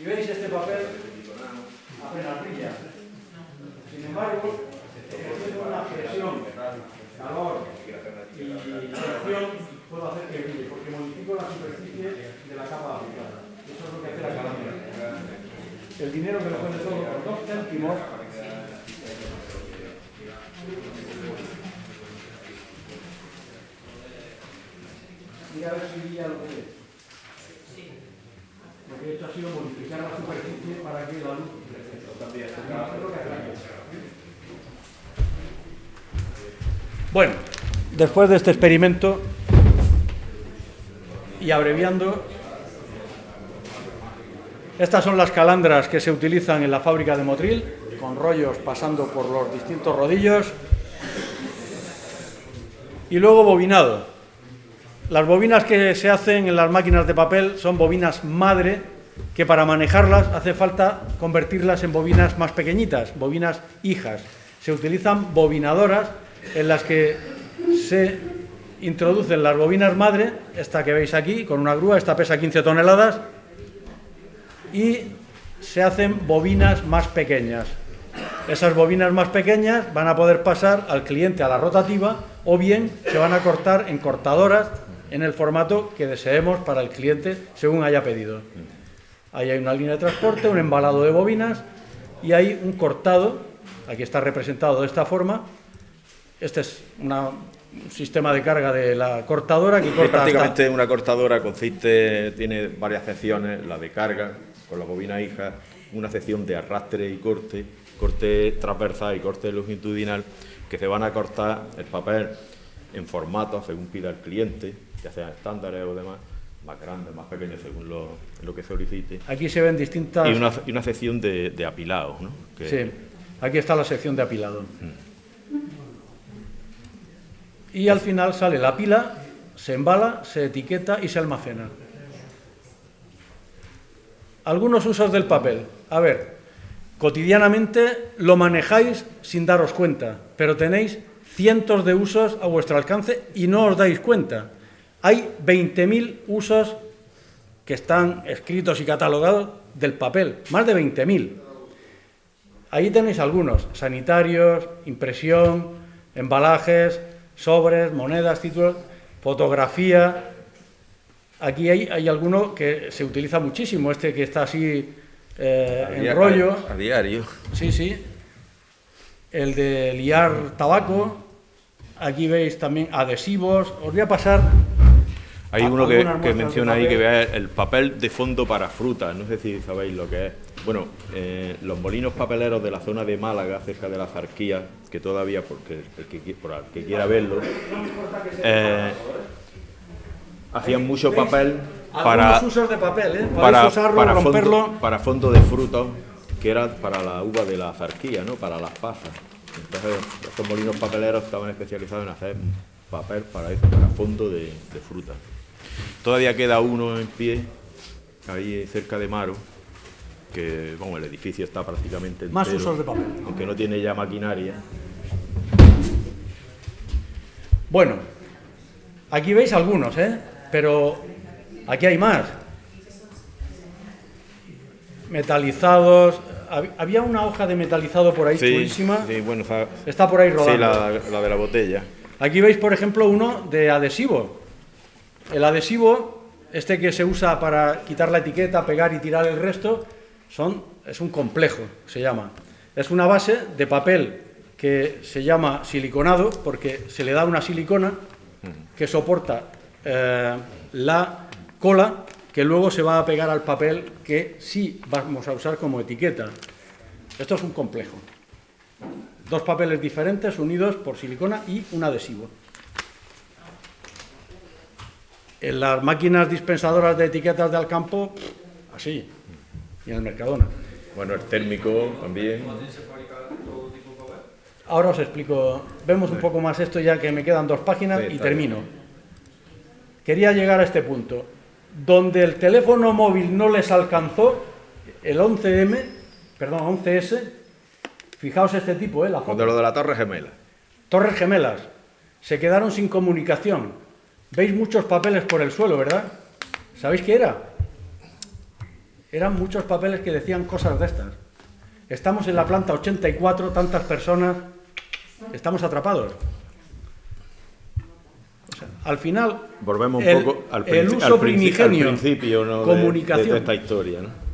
este papel apenas brilla. Sin embargo, ejerciendo una presión, calor y fricción, puedo hacer que brille, porque modifico la superficie de la capa aplicada. Eso es lo que hace la calandra. El dinero que lo pone todo por 2 céntimos. Mira a ver si brilla lo que es. Lo que he hecho ha sido modificar la superficie para que la luz también. Bueno, después de este experimento y abreviando, estas son las calandras que se utilizan en la fábrica de Motril, con rollos pasando por los distintos rodillos. Y luego bobinado. Las bobinas que se hacen en las máquinas de papel son bobinas madre, que para manejarlas hace falta convertirlas en bobinas más pequeñitas, bobinas hijas. Se utilizan bobinadoras en las que se introducen las bobinas madre, esta que veis aquí, con una grúa, esta pesa 15 toneladas, y se hacen bobinas más pequeñas. Esas bobinas más pequeñas van a poder pasar al cliente a la rotativa, o bien se van a cortar en cortadoras en el formato que deseemos para el cliente según haya pedido. Ahí hay una línea de transporte, un embalado de bobinas y hay un cortado, aquí está representado de esta forma. Este es un sistema de carga de la cortadora que corta prácticamente hasta... una cortadora tiene varias secciones, la de carga con la bobina hija, una sección de arrastre y corte transversal y corte longitudinal, que se van a cortar el papel en formato según pida el cliente, ya sean estándares o demás, más grandes, más pequeños según lo que solicite. Aquí se ven distintas... Y una sección de apilado, ¿no? Sí, aquí está la sección de apilado. Y al final sale la pila, se embala, se etiqueta y se almacena. Algunos usos del papel. A ver, cotidianamente lo manejáis sin daros cuenta, pero tenéis cientos de usos a vuestro alcance y no os dais cuenta. Hay 20.000 usos que están escritos y catalogados del papel, más de 20.000. Ahí tenéis algunos: sanitarios, impresión, embalajes, sobres, monedas, títulos, fotografía. Aquí hay alguno que se utiliza muchísimo, este que está así en rollo. A diario. Sí, sí. El de liar tabaco. Aquí veis también adhesivos. Os voy a pasar... Hay uno que menciona ahí que vea el papel de fondo para frutas. No sé si sabéis lo que es. Bueno, los molinos papeleros de la zona de Málaga, cerca de la Zarquía, que todavía, porque el que quiera verlo, hacían mucho papel para usos de papel, para usarlo, romperlo. Para fondo de frutos, que era para la uva de la Zarquía, ¿no? Para las pasas. Entonces, estos molinos papeleros estaban especializados en hacer papel para eso, para fondo de fruta. Todavía queda uno en pie, ahí cerca de Maro, que el edificio está prácticamente entero, más usos de papel, aunque no tiene ya maquinaria. Bueno, aquí veis algunos, pero aquí hay más. Metalizados. Había una hoja de metalizado por ahí, chulísima. Sí, bueno, está por ahí rodando. Sí, la de la botella. Aquí veis, por ejemplo, uno de adhesivo. El adhesivo, este que se usa para quitar la etiqueta, pegar y tirar el resto, es un complejo, se llama. Es una base de papel que se llama siliconado porque se le da una silicona que soporta la cola que luego se va a pegar al papel que sí vamos a usar como etiqueta. Esto es un complejo. 2 papeles diferentes unidos por silicona y un adhesivo. En las máquinas dispensadoras de etiquetas de Alcampo, así, y en el Mercadona. Bueno, el térmico también. Ahora os explico, vemos un poco más esto ya que me quedan 2 páginas y termino. Quería llegar a este punto. Donde el teléfono móvil no les alcanzó, el 11S, fijaos este tipo, la foto. De lo de la Torre Gemela. Torres Gemelas, se quedaron sin comunicación. Veis muchos papeles por el suelo, ¿verdad? ¿Sabéis qué era? Eran muchos papeles que decían cosas de estas. Estamos en la planta 84, tantas personas, estamos atrapados. O sea, al final, volvemos un poco al el uso primigenio, principio, ¿no? comunicación. de esta historia, ¿no?